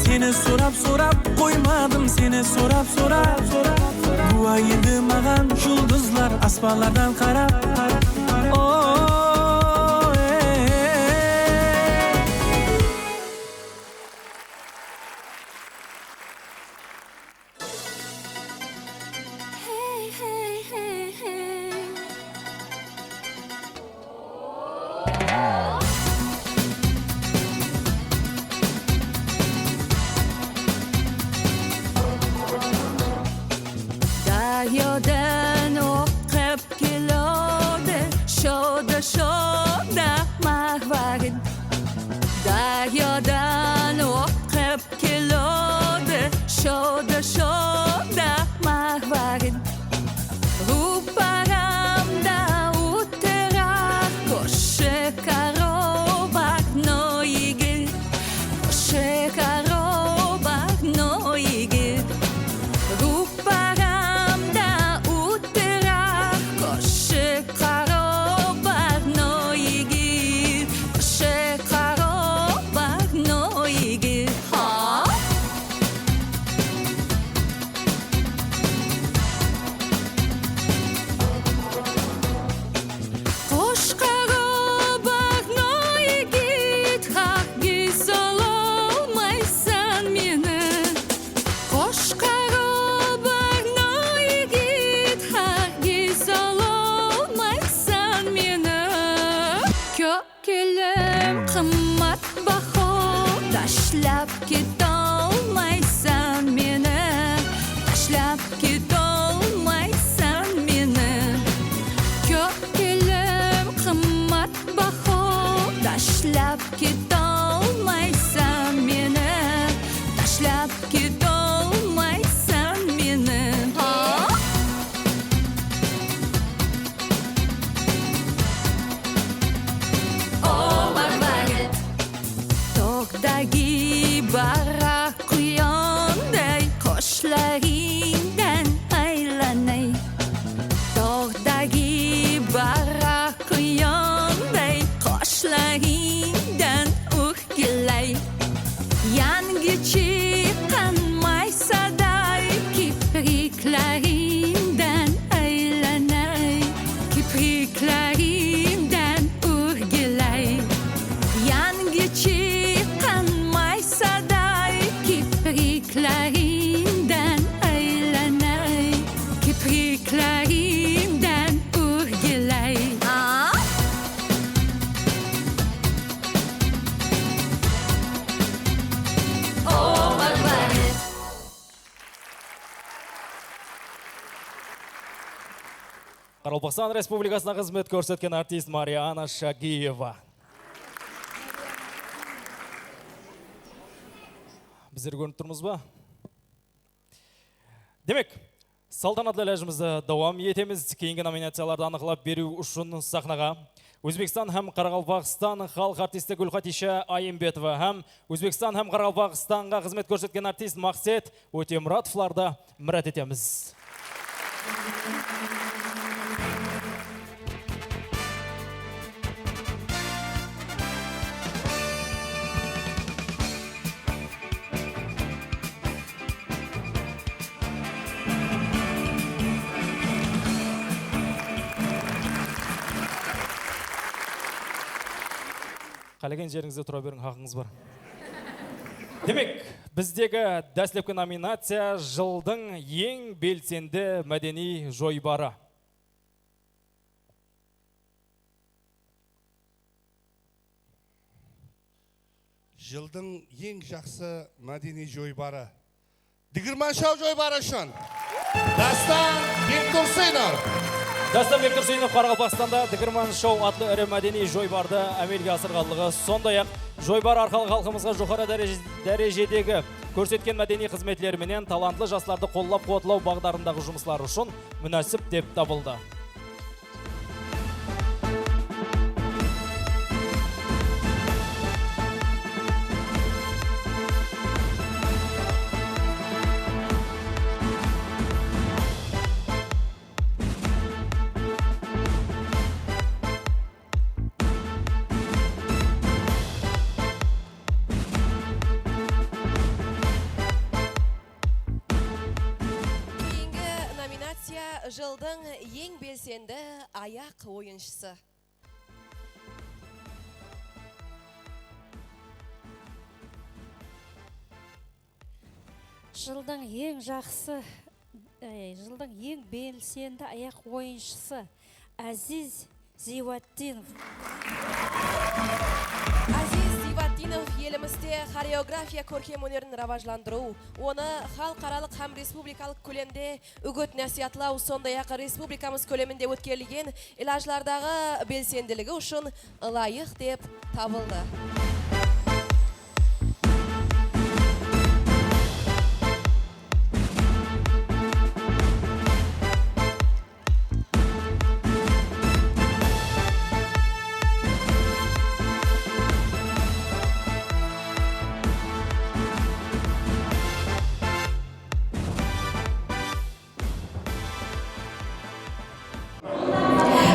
Seni sorap koymadım, seni sorap Dua edi mağan жұлдызлар asmanlardan qarab Daryodan o'qib keladi shoda mahvarin. Daryodan o'qib keladi shoda mahvarin. Ruparamda o'tirar qo'sha qarobak noyigil, qo'sha qarobak noyigil. Tashlab ketolmaysan meni, tashlab ketolmaysan meni, tashlab ketolmaysan meni. Tog'dagi baraq quyonday qoshlaringdan aylanay. Tog'dagi baraq quyonday qoshlaringdan o'rgilay. Yangi chiqqan maysaday kipriklaringdan aylanay. Kipriklaringdan o'rgilay. Yangi chiqqan maysaday kipriklaringdan aylanay. Kipriklaringdan o'rgilay. Qoraqalpog'iston Respublikasida xizmat ko'rsatgan artist Mariana Shagiyeva. Bizler ko'rib turmizmi? Demek, салтанатлы ләжімізді давам етеміз. Кейінгі номинацияларды анықлап беру үшін сахнаға Өзбекстан һәм Қарақалпақстан халық артисті Гүлхатиша Айымбетова һәм Өзбекстан һәм Қарақалпақстанға қызмет көрсеткен артист Мақсет Өтемұратовларды мұрат етеміз. Қалеген жеріңізде тұра берің, хақыңыз бар. Демек, біздегі дәслепкі номинация жылдың ең белсенді мәдени жойбары. Жылдың ең жақсы мәдени жойбары. Дігірман шоу жойбары үшін. Дастан Бектұрсынов. Дастан Бектұрсынов Қарақалпақстанда Дігірман шоу атлы ірі мәдени жойбарды әмелге асырғанлығы, сондай-ақ жойбар арқылы халқымызға жоғары дәрежедегі көрсеткен мәдени қызметлеріменен талантлы жастарды қоллап қуатлау бағдарындағы жұмыслар үшін мүнәсіп деп табылды. Жылдың ең белсенді аяқ ойыншысы. Жылдың ең жақсы, жылдың ең белсенді аяқ ойыншысы Азиз Зиваттинов. Азиз Зиваттинов елімізде хореография көркем өнерін раважландыру, оны халықаралық һәм республикалық көлемде үгіт насихатлау, сондай-ақ республикамыз көлемінде өткерілген илажлардағы белсенділігі үшін лайық деп табылды.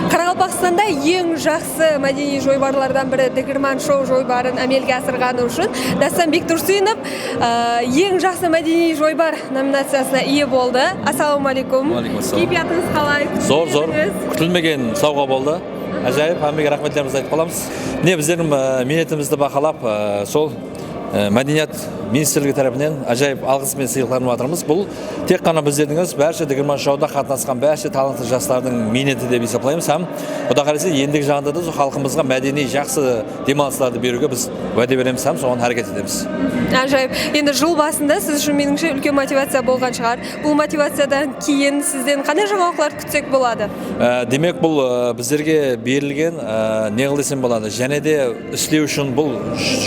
Қарақалпақстанда ең жақсы мәдени жойбарлардан бірі Дігірман шоу жойбарын әмелге асырғаны үшін Дастан Бектұрсынов ең жақсы мәдени жойбар номинациясына ие болды. Ассалаумалейкум. Кейпиятыңыз қалай? Зор, күтілмеген сауға болды. Әжайып, әмеге рахметтерімізді айтып қаламыз. Біздердің минетімізді бақалап, сол мәдениет министрлігі тарапынан ажайып алғыс мен сыйлықтарын жатырмыз. Бұл тек қана біздердің емес, бәрше Дегирман шоуда қатынасқан бәрше талантты жастардың минеті деп есептейміз. Һәм Құда қаласа ендігі жағында да халқымызға мәдени жақсы демалыстарды беруге біз уәде береміз һәм соған әрекет етеміз. Ажайып. Енді жыл басында сіз үшін меніңше үлкен мотивация болған шығар. Бұл мотивациядан кейін сізден қандай жаңалықтар күтсек болады? Демек бұл біздерге берілген не қылдесем болады. Және де істеу үшін бұл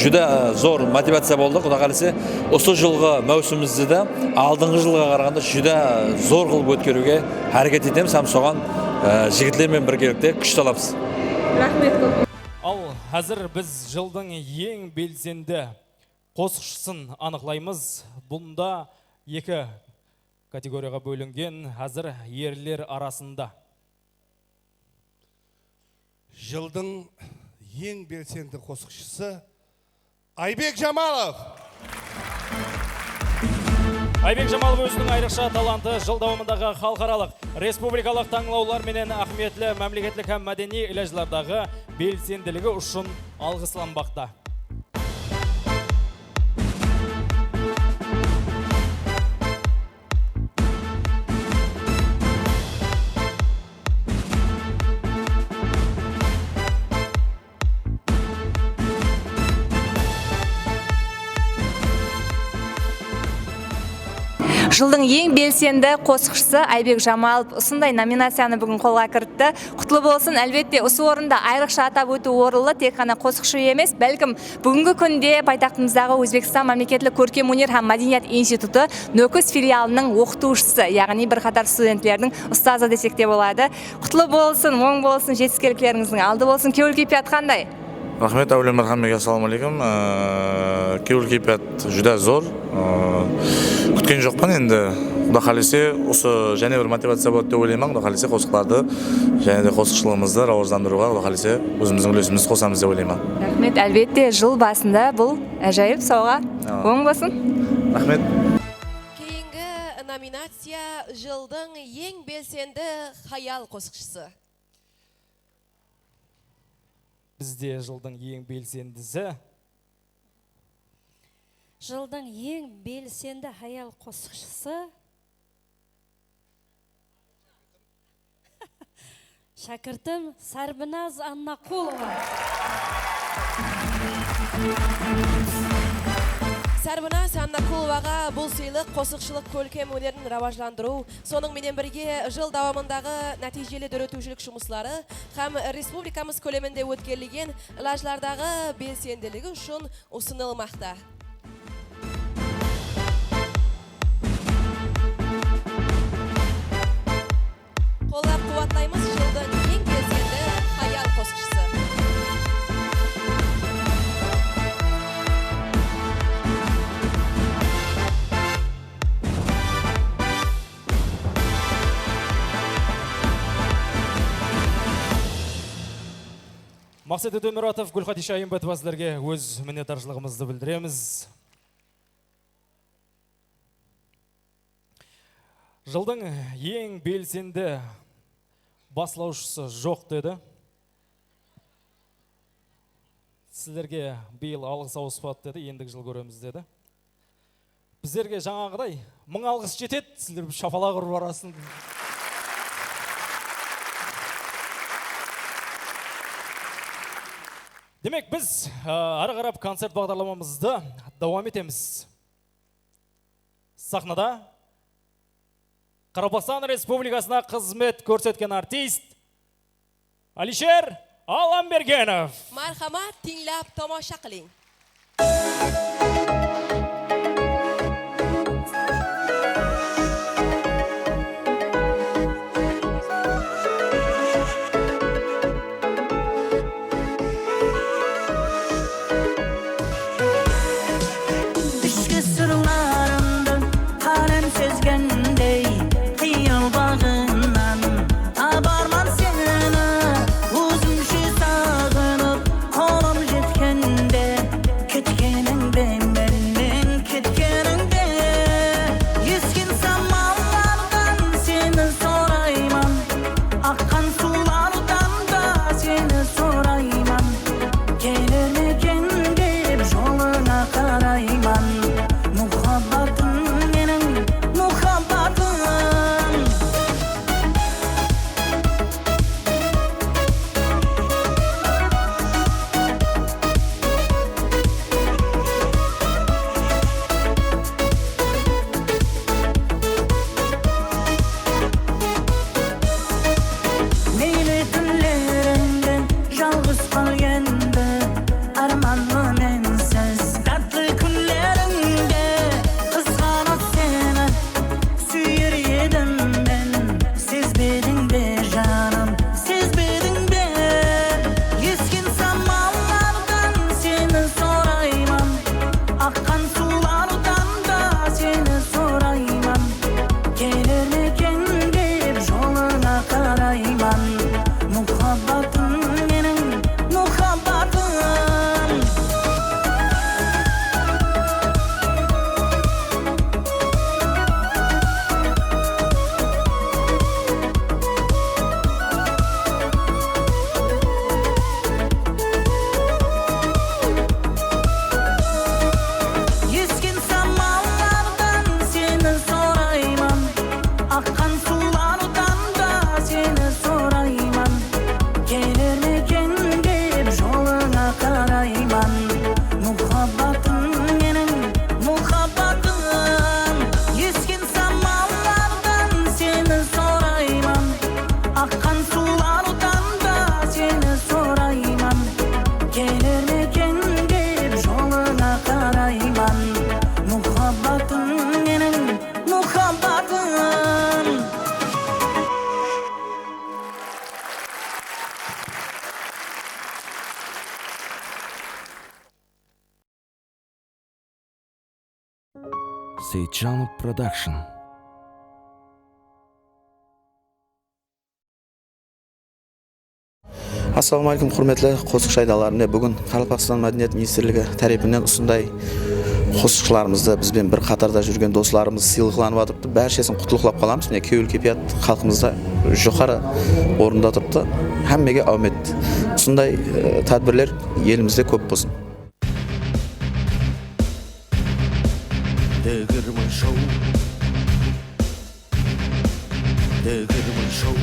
жүдә зор мотивация болды. Құда қаласа осы жылғы маусымымызды да алдыңғы жылға қарағанда жүдә зор қылып өткеруге әрекет етеміз һәм соған жігітлермен біргелікте күш саламыз. Рахмет көп. Ал қазір біз жылдың ең белсенді қосқышысын анықлаймыз. Бұнда екі категорияға бөлінген қазір ерлер арасында. Жылдың ең белсенді қосқышысы Айбек Жамалов. Айбек Жамалов өзінің айрықша таланты жыл давамындағы халықаралық республикалық таңлаулар менен ахметлі мемлекеттік һәм мәдени илажлардағы белсенділігі үшін алғысланбақта. Жылдың ең белсенді қосқышысы Айбек Жамалов осындай номинацияны бүгін қолға кіртті. Құтлы болсын. Әлбетте, осы орында айрықша атап өту орынды тек қана қосқышы емес, бәлкім бүгінгі күнде пайтақтымыздағы Өзбекстан мемлекеттік көркемөнер һәм мәдениет институты Нөкіс филиалының оқытушысы, яғни бірқатар студенттердің ұстазы десек те болады. Құтлы болсын, оң болсын, жетістіктеріңіздің алды болсын. Кеуіл кейпият қандай? Рахмет, әулем мархамбек, ассаламу алейкум. Кеуіл кейпият жүдә зор. Күткен жоқпын енді. Құда қалесе осы және бір мотивация болады деп ойлаймын. Құда қалесе қосқыларды және де қосқышылығымызды рауаздандыруға Құда қалесе өзіміздің үлесімізді қосамыз деп ойлаймын. Рахмет, әлбетте жыл басында бұл әжайып сауға оң болсын. Рахмет. Кейінгі номинация жылдың ең белсенді хаял қосқышысы. Бізде жылдың ең белсендісі Жылдың ең белсенді хаял қосқышысы шәкіртім Сарбиназ Аннақұлова. Сарбиназ Аннақұловаға бұл сыйлық қосықшылық көркем өнерін раважландыру, соның менен бірге жыл давамындағы нәтижелі дөретушілік жұмыслары һәм республикамыз көлемінде өткерілген лажлардағы белсенділігі үшін ұсынылмақта. Қолдап қуатлаймыз жылдың ең белсенді хаял қосқышысы. Мақсат Өтемұратов, Гүлхадиша Айымбетова сіздерге өз мінетаршылығымызды білдіреміз. Жылдың ең белсенді баслаушысы жоқ деді. Сіздерге биыл алғыс ауыспады деді, ендігі жыл көреміз деді. Біздерге жаңағыдай 1000 алғыс жетеді, сіздер шапалақ ұрып барасың. Демек, біз ары қарап концерт бағдарламамызды давам етеміз. Сахнада Қарақастан Республикасына қызмет көрсеткен артист Алишер Аламбергенов. Мархамат, тыңлап тамаша қылың. Ketkenin de Сейтжанов Продакшн. Assalomu alaykum hurmatli qo'shiq aydalar. Bugun Qoraqalpog'iston Madaniyat ministrligi tarafidan usunday qo'shiqlarimizni biz bilan bir qatorda yurgan do'stlarimiz siyliqlanib o'tibdi. Barchasini qutlug'lab qolamiz. Mana Kuyul kepiyat xalqimizda yuqori o'rinda turibdi. Hammaga omad. Usunday tadbirlar elimizda ko'p bo'lsin. Degirman show. Degirman show.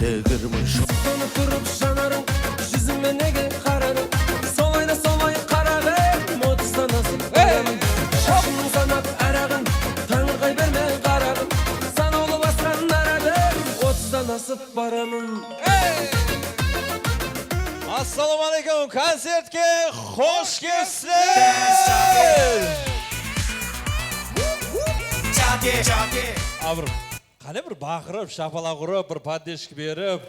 Degirman show. Onu turup sanarım, yüzüme nege kararım. Solayda solay kararım, otuzda nasıl kararım. Şapın sanat arağın, tanrı kayberme kararım. Sana olu baskan ararım, otuzda nasıl baramın. Assalomu alaykum, konsertga xush kelibsizlar. Abr, qani bir baqirib, shapaloq urib, bir poddeshka berib.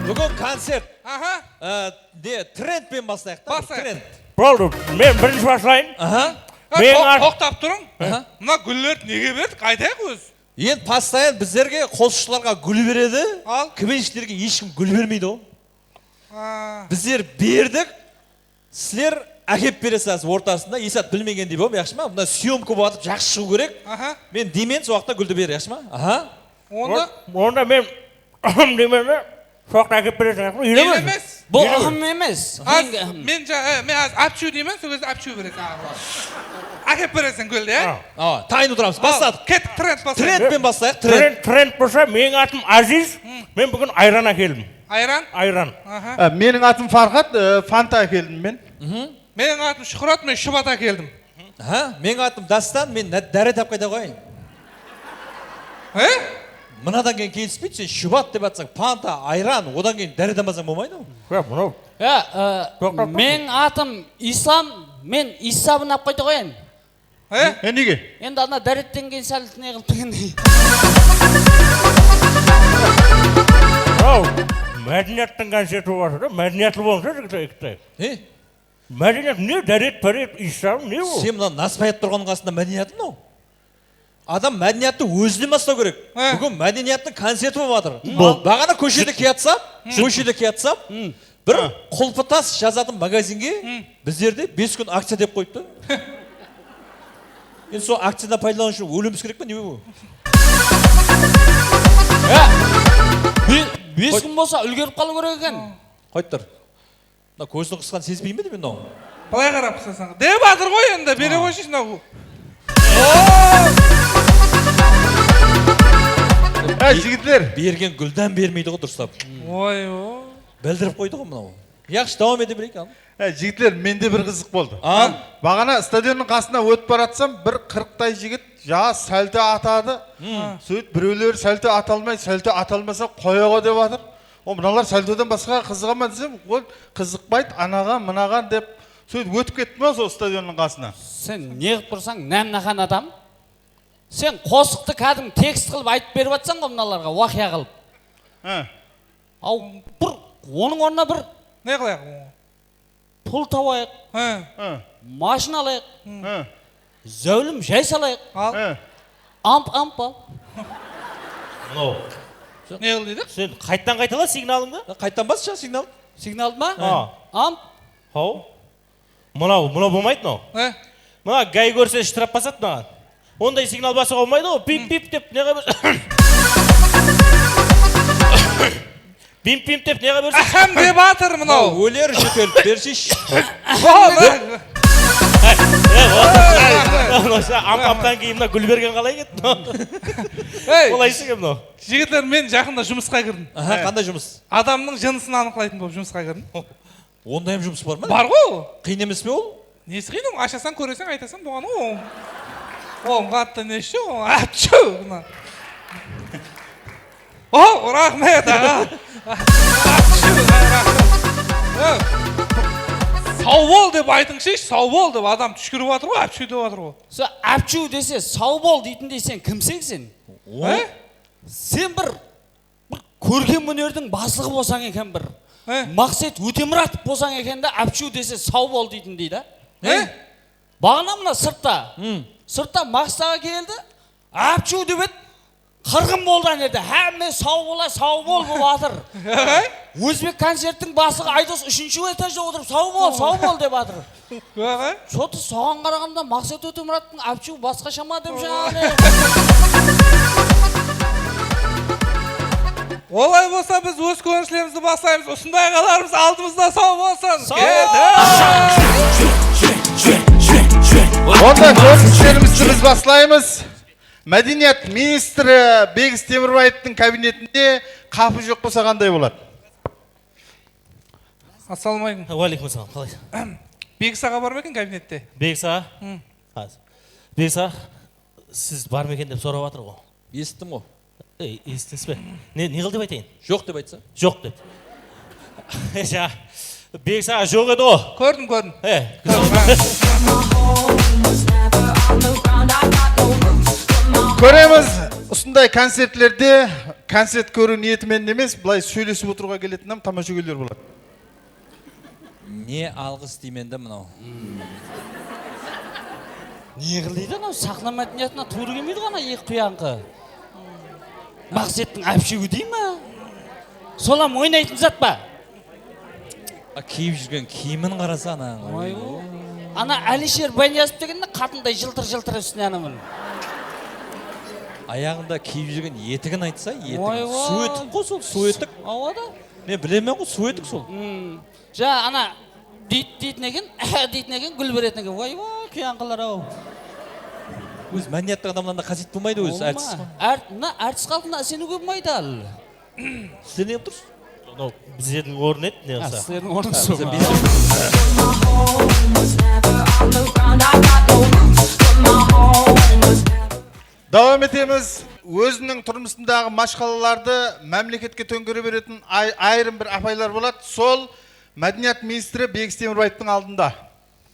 Bugun konsert. Aha. Trend bilan boshlaylik-da. Trend. Bo'ldi, men birinchi boshlayman. To'xtab turing. Buna gullar nega berdi? Qaytaylik o'zi. Endi pastayan bizlarga qo'shiqchilarga gul beradi. Kvinchlarga hech kim gul bermaydi o. Bizlar berdik. Sizlar akib berasiz o'rtasida, esat bilmagan deb ham yaxshimi? Bunda syomka bo'tib yaxshi chiqib kerak. Men deymen, shu vaqtda gulni ber, yaxshimi? Onda men deyman. Soqqa akib berasiz. Emas. Bu ahim emas. Men hozir apchu deyman, so'zda apchu berasan. Akib berasan gulni, ha? Tayin o'tiramiz. Boshlab. Ket trend boshlab. Trend bilan boshlaylik. Trend bo'lsa, mening atim Aziz. Men bugun ayron akeldim. Ayron? Ayron. Mening atim Farhat, Fanta akeldim men. Mening atim Shuhrat, men Shubat akeldim. Mening atim Dastan, men dara tap qayta qo'yayin. Mınadan keyin kelishmaydi, sen Shubat deb atsang, Fanta, ayron, odan keyin dara demasang bo'lmaydi-ku. Men atim Islom, men Isabni olib qayta qo'yayin. Nega? Endi ana daretdan keyin sal ne qilib turganda. Madaniyatning konserti bo'lsa, madaniyatli bo'lsa, ikkita. Madaniyat ne daret, paret, Islam ne bu? Sen bundan nasbayat turganning qasında madaniyatmi o? Adam madaniyatni o'zini emaslau kerak. Bugun madaniyatning konserti bo'lyapti. Bag'ana ko'chada keyatsam, bir qulpitas yazadi magazinga, bizlarda 5 kun aksiya deb qo'yibdi. Endi shu aksiyadan foydalanish uchun o'limiz kerakmi, nima bu? 5 kun bo'lsa ulgurib qolib kerak ekan. Qo'ytir. Mına ko'zini qisqan sezmaymi deb endi. Qalay qarabsiz sen? Debadir qo'y endi, bera qo'yish bu. Jigitlar, bergen guldan bermeydi-ku durslab. Voy. Bildirib qo'ydi-ku mana. Yaxshi davom ete beraylik. Jigitlar, mende bir qiziq bo'ldi. Bag'ana stadionning qasdidan o'tib boratsam, bir 40 tay jigit ya salta atadi. Сөйт birovlar salta atalmay, salta atalmasa qo'yoqo devadir. O bunalar saltodan boshqa qiziqaman desam, o qiziqmaydi, anaga, minaga deb сөйт o'tib ketdi o stadionning qasdidan. Sen ne qilib tursan, namnaxan adam? Sen qo'shiqni kadim tekst qilib aytib berib atsan qo'mnalarga voqea qilib. Au bir onun o'rnina bir ne qilaylik? Pul tavoyaq. Mashina alayıq. Zövlüm jay salayıq. Amp al. Ne qildik? Sen qaytdan qaytala signalingni? Qaytdan bascha signal. Signalmi? Amp. Hov. Mana bo'lmaydi no. Mana gay ko'rsa ishtirab basat mаған. Onday signal basa olmaydi o. Pip deb nega bir. Pip deb nega bir. Ham debatir mına. O'ler şekel bersish. Amptan keyin mына gul bergen qalay ketdi. Qolaysiz kim no? Jigitlar, men жақында жұмысқа кірдім. Qanday жұмыс? Адамның жынысын анықтайтын болып жұмысқа кірдім. Онда ham жұмыс бар ма? Бар ғой. Қиын емес пе ол? Несі қиын? Ашасаң, көресең, айтасаң болғаны ғой. Оң қатты неші ғой? Апчу! О, рахмет аға. Сау бол деп айтыңшы, сау бол деп адам түшкіріп жатыр ғой, апчу деп жатыр ғой. Со апчу десе, сау бол дейтіндей сен кімсің сен? Сен бір көркем өнердің басылығы болсаң екен бір Мақсет Өтемұратов болсаң екен де әпшу десе сау бол дейтін дейді. Бағана мына сыртта Мақсатқа келді, әпшу деп еді, қырғын болды әнерді. Әмме сау бол атыр. Өзбек концерттің басығы Айдос 3-ші этажда отырып сау бол деп атыр. Соты соған қарағанда Мақсат Өтемұраттың әпшу басқа шама деп жаңағы. Олай болса біз өз көрінішілерімізді бастаймыз. Осындай ағаларымыз алдымызда сау болсын. Онда көрініштерімізді біз бастаймыз. Мәдениет министрі Бегіс Темірбаевтың кабинетінде қапы жоқ болса қандай болады? Ассалаумалейкум. Уалейкум-ассалам. Қалайсың? Бегіс аға бар ма екен кабинетте? Бегіс аға? Бегіс аға, сіз бар ма екен деп сұрап жатыр ғой. Естім ғой. Естіңіз бе? Не қыл деп айтайын? Жоқ деп айтса? Жоқ деп. Бегіс аға жоқ еді ғой. Көрдім. Көреміз, ұсындай концертлерде концерт көру ниетімен емес, бұлай сөйлесіп отыруға келетінім тамаша көйлер болады. Не алғыс дейменді мынау? Не қылдейді анау сахна мәдениетіне туры келмейді ғана екі құянқы. Мақсеттің әпшеуі дей ма? Солам ойнайтын зат ба? Киіп жүрген киімін қараса ана. Ана Әлишер Баниясов дегенде қатындай жылтыр үстіне анамын. Аяғында киіп жүрген етігін айтса, суетік қой сол, суетік. Ауада? Мен білемен ғой, суетік сол. Ана дейтін екен, гүл беретін екен. Вай, күйанқылар ау. Өз мәдениеттік адамларында қасет болмайды өз әртіс. Әртіс қалпына сенуге болмайды ал. Сен не тұрсың? Біздердің орын еді, не қылса? Сіздердің орын сол. Давам етеміз. Өзінің тұрмысындағы машқалаларды мәмлекетке төңгере беретін айрым бір апайлар болады. Сол мәдениет министрі Бегіс Темірбаевтың алдында.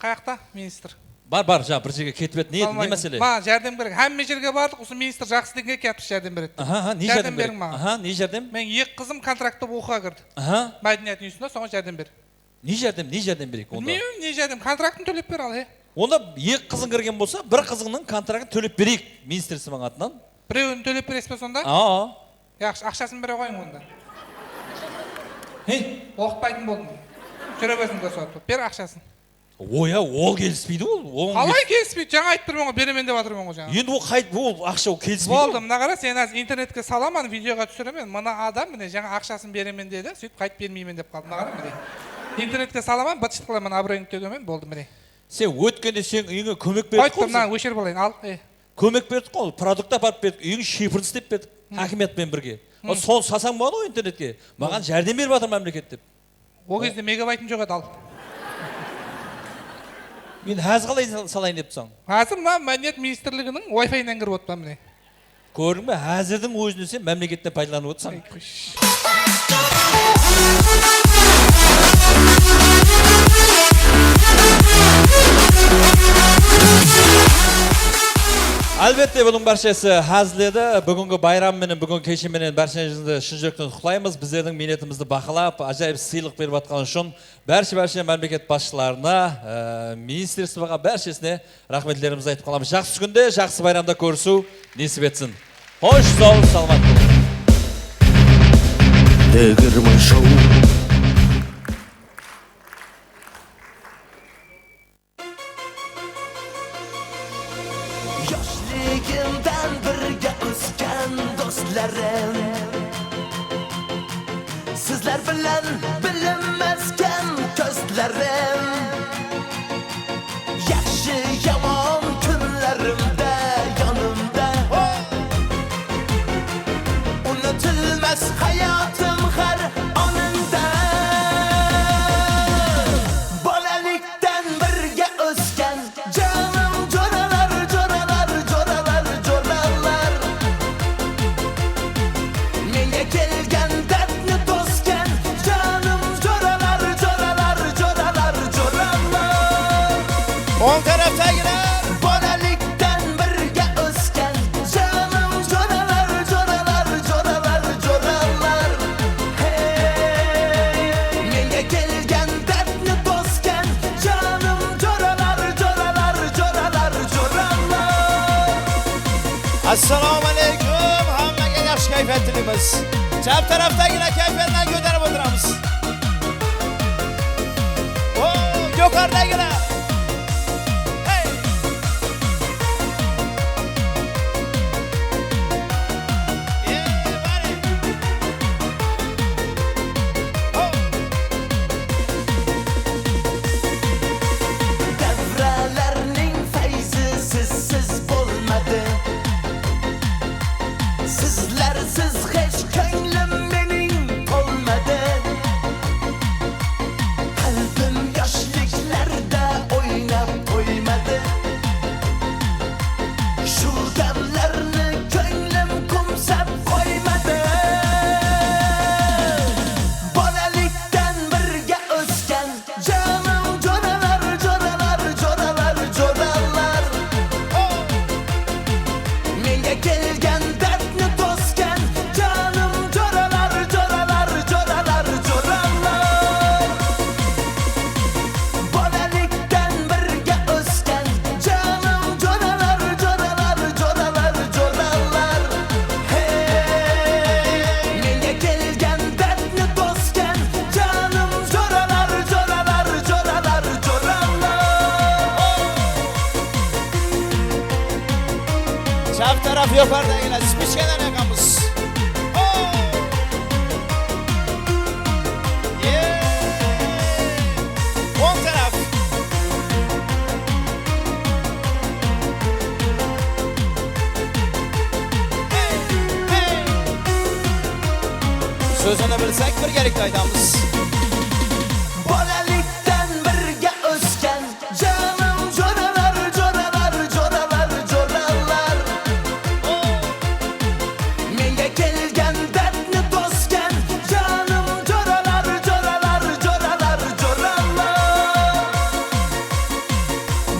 Қаяқта министр? Бар, жаңа бір жерге кетіп еді. Не мәселе? Ма, жәрдем керек. Әмме жерге бардық, осы министр жақсы деңге кетіп жәрдем береді. Не жәрдем береді? Не жәрдем? Мен екі қызым контрактты оқуға кірді. Мәдениет үйсінде, соған жәрдем бер. Не жәрдем берейік онда? Білмеймін, не жәрдем, контрактын төлеп бер ал. Онда екі қызың кірген болса, бір қызыңның контрактын төлеп берейік министрсінің атынан. Біреуін төлеп бересіз бе сонда? Яқшы, ақшасын бере қойың онда. Оқытпайтын болдым. Жүрегесін көрсетіп. Бер ақшасын. Оя, ол келіспейді ол. Қалай келіспейді? Жаңа айтып бермен ғой, беремен деп жатырмын ғой жаңа. Енді ол ақша келіспейді. Болды, мына қара, сен аз интернетке саламын, видеоға түсіремін. Мына адам міне жаңа ақшасын беремен деді, сөйтіп қайтып бермеймін деп қалды. Мына қара, міне. Интернетке саламын, бытшыт қыламын, абыройыңды төгемін, болды міне. Сен өткенде сен үйіңе көмек бердік қой. Қойттым, мына өшер болайын, ал. Көмек бердік қой, продукт апарып бердік, үйің шифрын істеп бердік, хакиметпен бірге. Соны сасаң болады ғой интернетке. Маған жәрдем беріп жатыр мемлекет деп. Ол кезде мегабайтым жоқ еді ал. Мен әз қалай салайын деп тұрсаң? Әзір мына мәдениет министрлігінің Wi-Fi-нен кіріп отырмын міне. Көрдің бе, әзірдің өзіне сен мемлекеттен пайдаланып отырсаң. Әлбетте бұның баршасы әзіледі. Бүгінгі байрам менен, бүгінгі кеші менен баршаңызды шын жүректен құттықтаймыз. Біздердің минетімізді бақылап, ажайып сыйлық беріп жатқан үшін барша мемлекет басшыларына, министрлігіге баршасына рахметтерімізді айтып қаламыз. Жақсы күнде, жақсы байрамда көрісу несіп етсін. Хош, сау, саламат болыңыз. Дегірмін шоу. Yoshligimdan birga o'sgan do'stlarim, sizlar bilan bilinmaskan ko'zlarim, yaxshi yomon kunlarimda yonimda, unutilmas hayotim har onimda. Bolalikdan birga o'sgan jonim jo'ralar, jo'ralar, jo'ralar, jo'ralar, menga kelgan dardni to'sgan jonim Assalomu alaykum. Hammaga yaxshi kayfiyat tilaymiz. Chap tarafdagina kayfiyatdan ko'tarib o'tiramiz. Yuqoridagilar. Devrelerning feyzi sizsiz bo'lmadi. Sizlersiz hech ko'nglim mening to'lmadi. Qalbim yoshliklarda o'ynab qo'ymadi. Shu damlarni ko'nglim qo'msab qo'ymadi. Bolalikdan birga o'sgan jonim jo'ralar, jo'ralar, jo'ralar, jo'ralar. Menga kelgan dardni to'sgan jonim jo'ralar, jo'ralar, jo'ralar, jo'ralar. Bolalikdan birga o'sgan jonim jo'ralar, jo'ralar, jo'ralar, jo'ralar. Hey, menga kelgan dardni to'sgan jonim jo'ralar, jo'ralar, jo'ralar, jo'ralar. Chap taraf yuqoridagina spichkadan yoqamiz. O'ng taraf. So'zini bilsak birgalikda aytamiz. Bolalikdan birga o'sgan jonim jo'ralar, jo'ralar, jo'ralar, jo'ralar. Menga kelgan dardni to'sgan jonim jo'ralar, jo'ralar, jo'ralar, jo'ralar.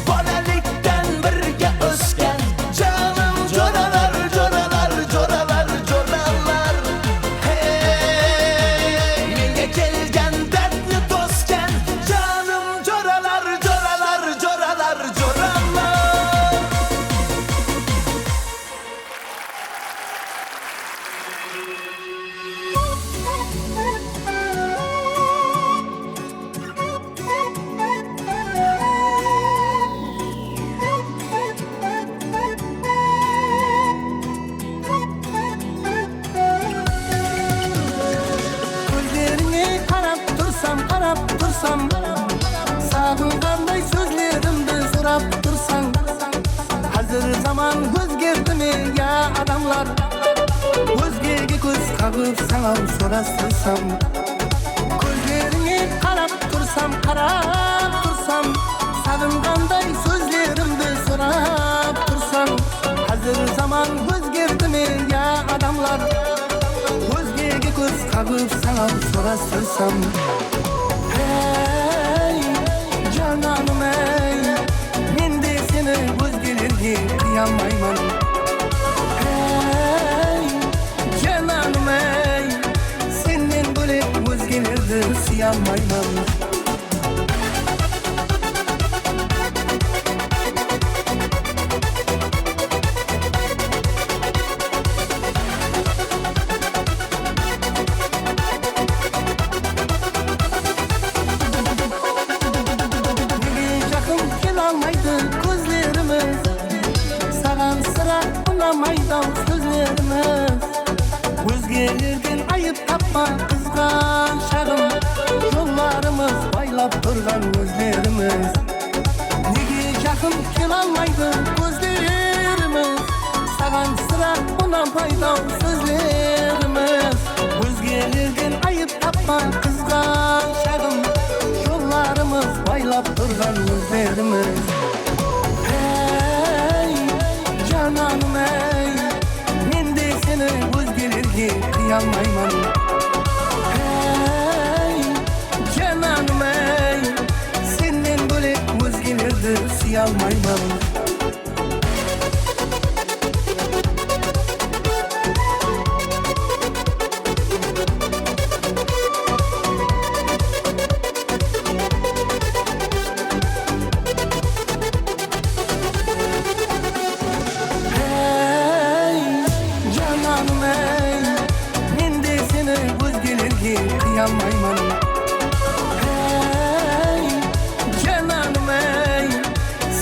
Bolalikdan birga o'sgan jonim jo'ralar, jo'ralar, jo'ralar, jo'ralar. Hey, menga kelgan dardni to'sgan jonim jo'ralar, jo'ralar, jo'ralar, jo'ralar. Gözlerine qarab tursam Sağınganday sözlerimdi sırap tursan Hazır zaman özgerdimi ya adamlar Özgege göz kağıp sana sorarsam Gözlerine qarab tursam Sağınganday sözlerimdi sırap tursan Hazır zaman özgerdimi ya adamlar Özgege göz kağıp sana sorarsam Hey cananım ey Men de seni özgelerge kıyamayman Hey cananım ey Senden bölek özgelerdi siyamayman Maydan sözlerimiz Özgelerden ayıp tapma kızgan şarım Yollarımız baylap durgan gözlerimiz Nege yakın kelalmaydı gözlerimiz Sagan sıra ona maydan sözlerimiz Özgelerden ayıp tapma kızgan şarım Yollarımız baylap durgan gözlerimiz Hey cananım ey Men de seni özgelerge kıyamayman Hey cananım ey Senden bölek özgelerdi siyalmayman Hey Canım ey, men de seni özgelerge kıyalmayman. Hey, canım ey,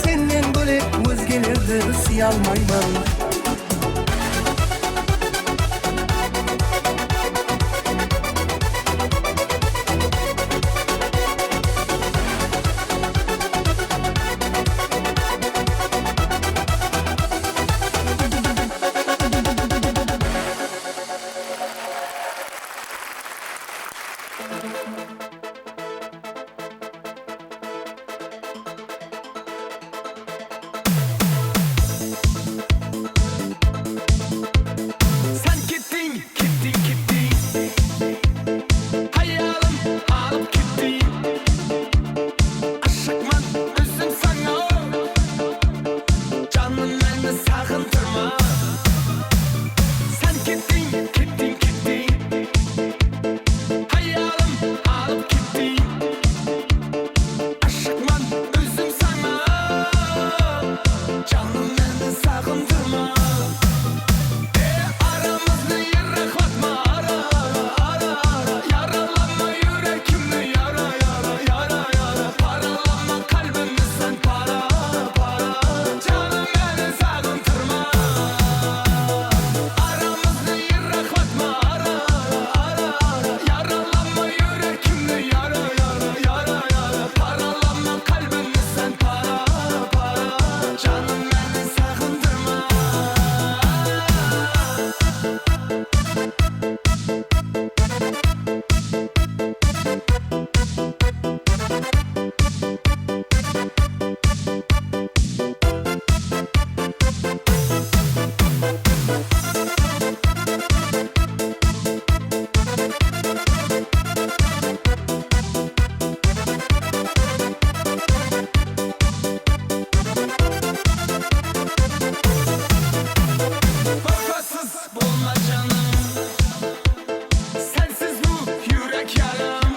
senden bölek özgelerdi sıyalmayman. Sen gittin, gittin, gittin. Hayalim alıp gittin. Aşıkman özüm sana. Canım beni sağındırma. Sen gittin, gittin, gittin. Hayalim alıp gittin. Aşıkman özüm sana. Canım beni sağındırma. Aramızda yere katma, ara ara ara ara. Yaralanma yüreğimde, yara yara yara yara. Paralanma kalbimde sen, para para. Canım beni sağındırma. Aramızda yere katma, ara ara ara ara. Yaralanma yüreğimde, yara yara yara yara. Paralanma kalbimde sen, para para. Canım beni sağındırma. Vefasız bulma canım, sensiz bu yürek yaram.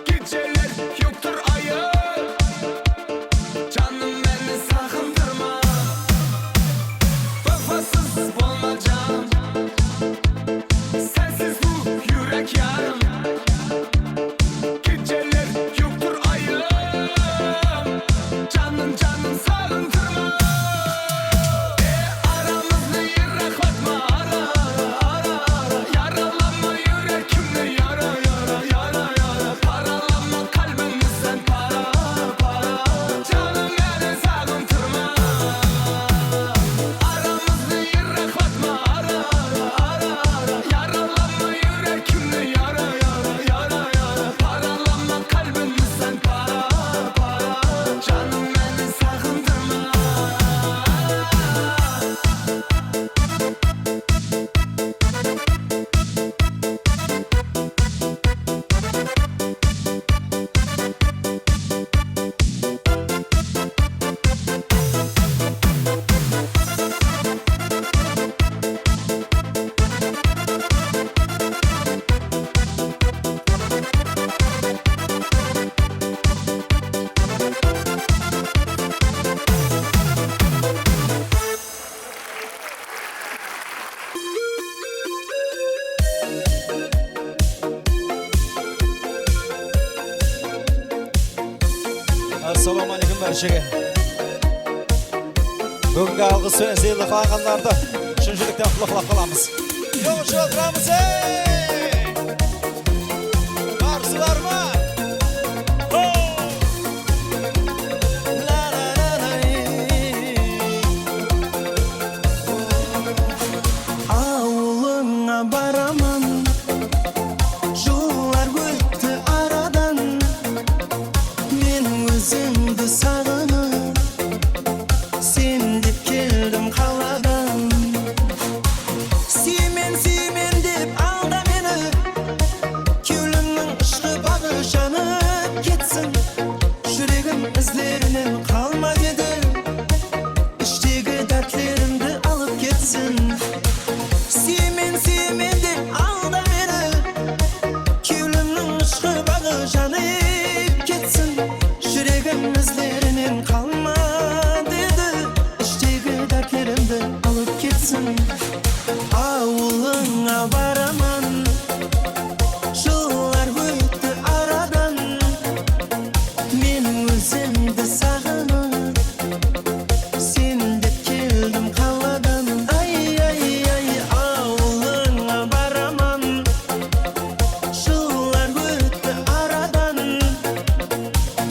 Geceler yoktur ayım, canım beni sağındırma. Vefasız bulma canım, sensiz bu yürek yaram. Geceler yoktur ayım, canım canım sağındırma. Aramızda yere katma, ara ara ara ara. Yaralanma yüreğimde, yara yara yara yara. Paralanma kalbimde sen, para para. Canım beni sağındırma. Aramızda yere katma, ara ara ara ara. Yaralanma yüreğimde, yara yara yara yara. Paralanma kalbimde sen, para para. Canım beni sağındırma. Assalomu alaykum barchaga. Bugungi alg'is va ziyli qilganlarda shunchilikdan quloqlab qolamiz. Yo'q, o'tiramiz. Barsizlarmi? Avluna baraman, yollar o'tdi aradan. Men o'zimni sog'inib, sen deb keldim qal'adan. Siymen deb aldam oynasın. Avuluna baraman, yıllar öttü aradan. Men özümdü sağınıp, sen dep keldim kalladan. Ay ay ay avuluna baraman, yıllar öttü aradan.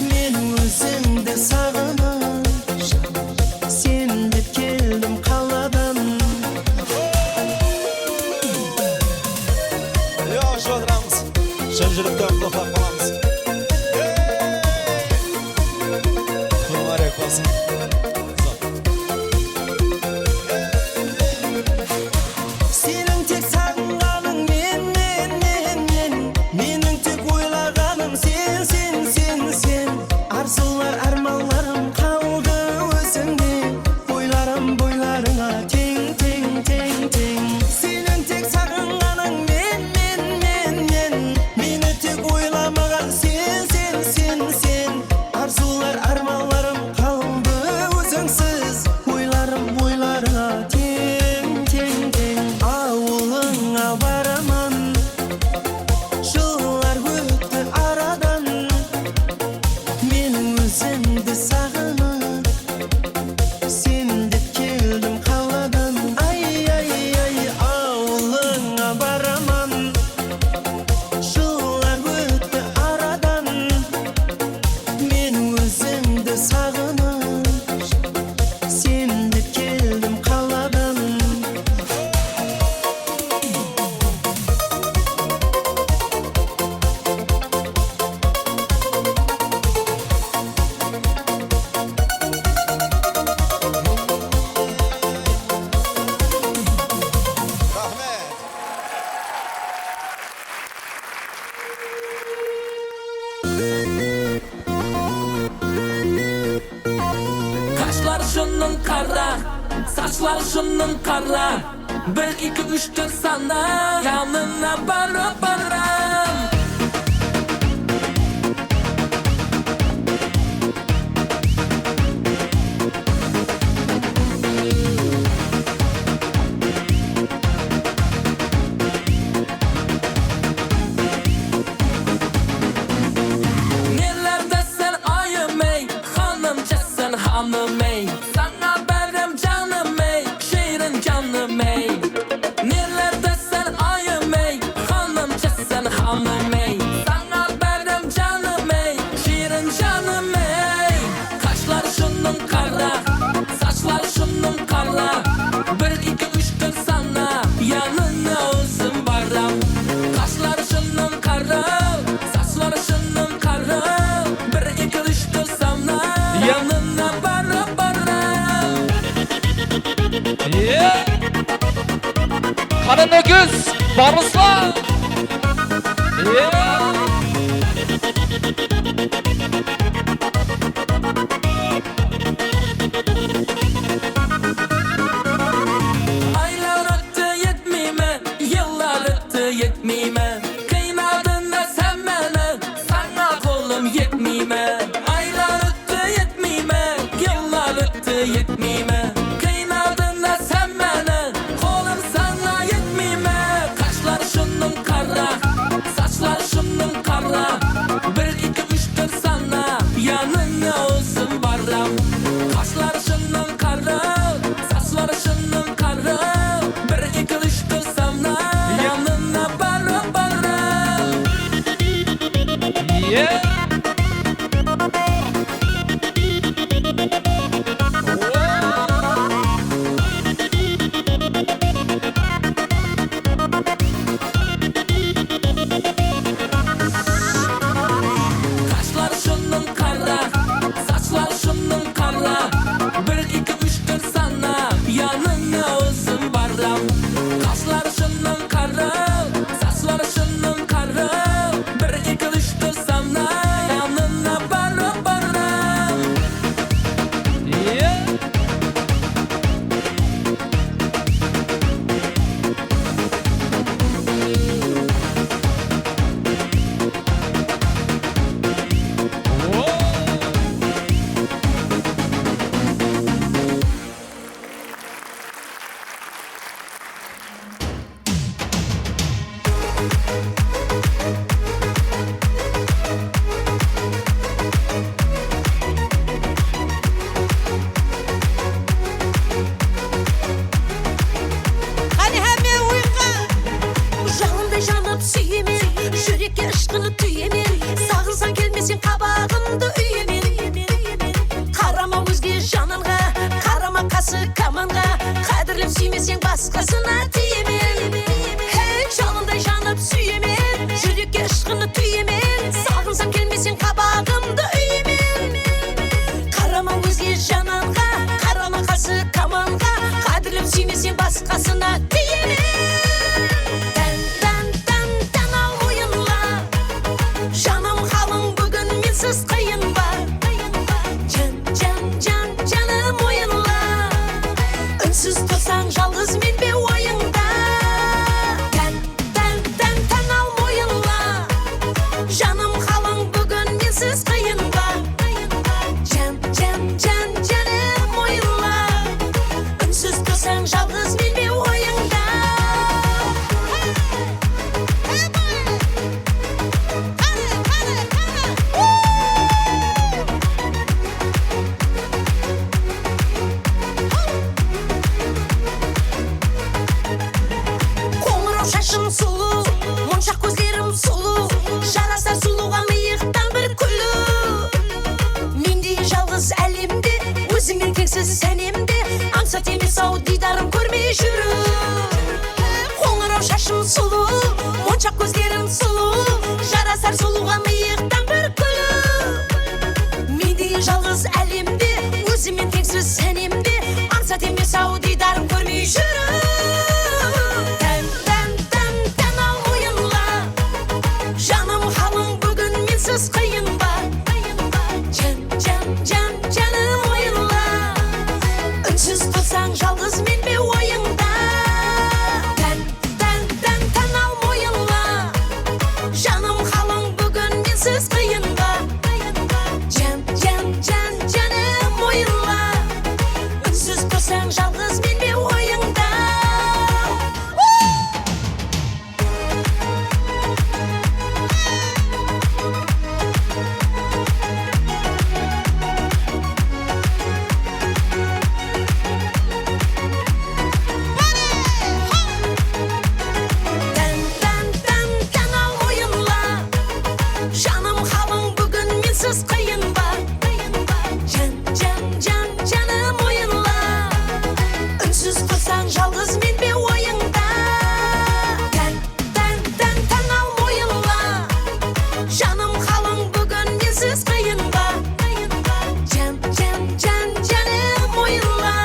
Men özümdü sağınıp, sen dep keldim kalladan. Yaxshi o'tiramiz. Shinjiribdan qo'rqib qolamiz. Muborak bo'lsin. Senin tek sağıngaның men. Mening tek oylagaным sen. Arzular armanlarım kaldı özünde. Boylarıma teng. Senin tek sağıngaның men. Meni tek oylamagan sen. Arzular armanlarım kaldı özüngsüz. Boylarıma teng. Avuluna baraman, yıllar öttü aradan. Mening özümdü sağınıp, sen dep keldim kalladan. Ay ay ay avuluna baraman, yıllar öttü aradan. Mening özümdü sağınıp, sen dep keldim kalladan. Kaşlar şunun kara, saçlar şunun kara. 1, 2, 3, 4 sana yanına barım. Nelerde sen ayım ey, hanımca sen hanım ey. Sana benim canım ey, şiirin canım ey. Nelerde sen ayım ey, hanımca sen hanım ey. Sana benim canım ey, şiirin canım ey. Kaşlar şunun kara, saçlar şunun kara. 1, 2, 3, 4 sana yanına özüm baram. Kaşlar şunun kara, saçlar şunun kara. 1, 2, 3, 4 sana yanına baram. Kanın öküz, barısla. Aylar öttü yetmeyme, yıllar öttü yetmeyme. Kıynadın da sen beni, sana kolum yetmeyme. Aylar öttü yetmeyme, yıllar öttü yetmeyme. Kıynadın da sen beni, kolum sana yetmeyme. Kaşlar şunun kara, saçlar şunun kara. 1, 2, 3, сүймесең басқасына тиемен. Hey, жалындай жанып сүйемен, жүрекке ышқынды түйемен. Сағынсам келмесең қабағымды үйемен. Қарама өзге жананға, қарама қасы каманға. Қадірлеп сүймесең басқасына тиемен. Тән ал ойынла, жаным қалың бүгін менсіз қиын ба. Жаным ойынла, үнсіз тұрсаң жалғыз мен бе ойыңда. Тән ал ойынла, жаным қалың бүгін менсіз қиын ба. Жаным ойынла, үнсіз тұрсаң жалғыз мен бе ойыңда. Қоңырау шашым сұлу, моншақ көздерім сұлу. Жарасар сұлуға миықтан бір күлу. Мендей жалғыз әлемде, өзіңмен теңсіз сәнемде. Аңсат емес ау дидарым көрмей жүру. Қоңырау шашым сұлу, моншақ көздерім сұлу. Жарасар сұлуға миықтан бір күлу. Мендей жалғыз әлемде, өзіңмен теңсіз сәнемде. Аңсат емес ау дидарым көрмей жүру. Тән ал ойынла, жаным қалың бүгін менсіз қиын ба. Жаным ойынла, үнсіз тұрсаң жалғыз мен бе ойыңда. Тән ал ойынла, жаным қалың бүгін менсіз қиын ба. Жаным ойынла, үнсіз тұрсаң жалғыз мен бе ойыңда. Тән ал ойынла, жаным қалың бүгін менсіз қиын ба. Жаным ойынла, үнсіз тұрсаң жалғыз мен бе ойыңда. Тән ал ойынла, жаным қалың бүгін менсіз қиын ба. Жаным ойынла,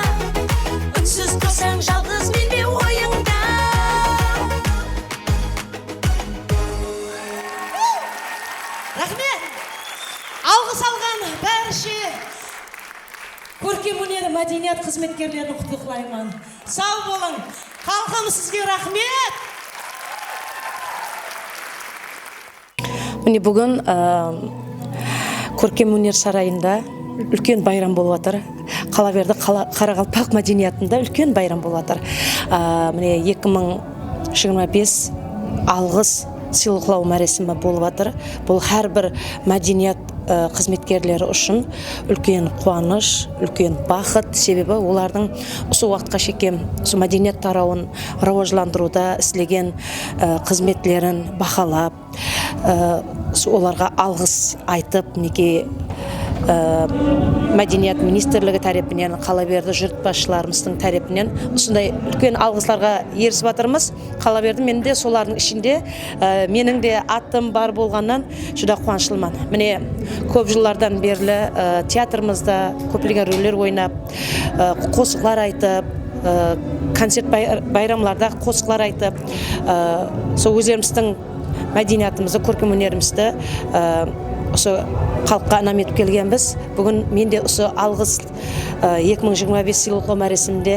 үнсіз тұрсаң жалғыз мен бе ойыңда. Рахмет. Алғыс алған бәрше көркемөнер мәдениет қызметкерлерін құттықтаймын. Сау болың. Халқым сізге рахмет. Міне бүгін көркемөнер сарайында үлкен байрам болып жатыр. Қалаберді Қарақалпақ мәдениетінде үлкен байрам болып жатыр. Міне 2025 алғыс сыйлықтау мәресімі болып жатыр. Бұл әрбір мәдениет қызметкерлері үшін үлкен қуаныш, үлкен бақыт, себебі олардың осы уақытқа шеккен мәдениет тарауын рауажландыруда істеген қызметлерін бақалап, оларға алғыс айтып, неге мәдениет министрлігі тарапынан, Қалаберді жұрт басшыларымыздың тарапынан осындай үлкен алғысларға ерісіп жатырмыз. Қалаберді мен де солардың ішінде менің де атым бар болғаннан жүда қуаныштымын. Міне көп жылдардан берлі театрымызда көптеген рөлдер ойнап, қосықлар айтып, концерт байрамларда қосықлар айтып, сол өздеріміздің мәдениетімізді, көркемөнерімізді осы халыққа анам етіп келгенбіз. Бүгін мен де осы алғыс 2025 сыйлықтау мәресімінде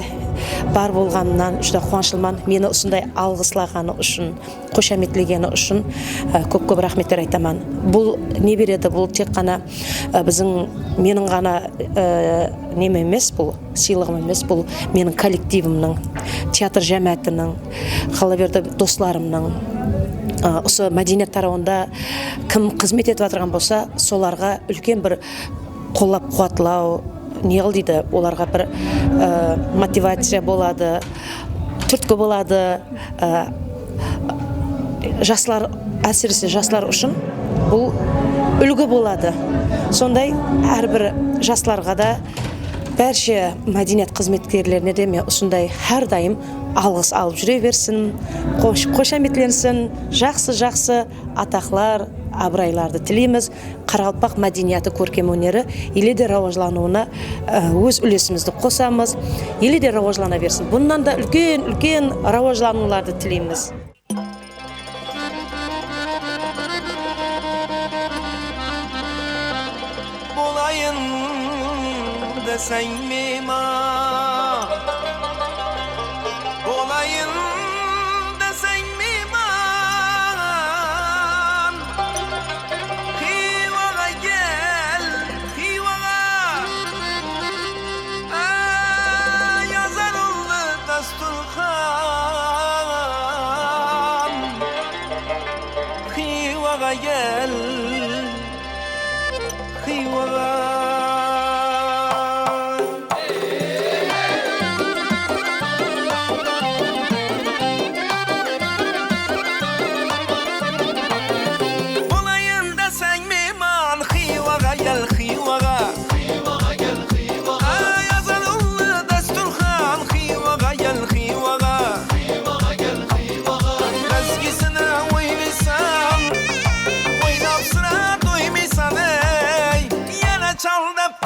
бар болғанынан жүда қуаныштымын. Мені осындай алғыслағаны үшін, қошаметлегені үшін көп рахметтер айтамын. Бұл не береді? Бұл тек қана біздің менің ғана нем емес, бұл сыйлығым емес, бұл менің коллективімнің, театр жәмәтінің, Қалаберді достарымның, осы мәдениет тарауында кім қызмет етіп жатырған болса, соларға үлкен бір қолап қуатлау, не дейді, оларға бір мотивация болады, түрткі болады. Жастар, әсіресе жастар үшін бұл үлгі болады. Сондай әрбір жастарға да Barcha madaniyat xizmatkorlarine de men usunday har doim alg'is olib yuraversin, qo'shametlansin, yaxshi ataqlar, abraylarni tilaymiz. Qaralpaq madaniyati ko'rkam өнері елде rivojlanuvuna o'z ulesimizni qo'samiz. Елде rivojlanaversin. Bundan da ulkan rivojlanuvlarni tilaymiz. Bolayın desen mimar, bolayın desen mimar, Xivaga gel, Xivaga, yazar oldu dasturxan, Xivaga gel, Xivaga.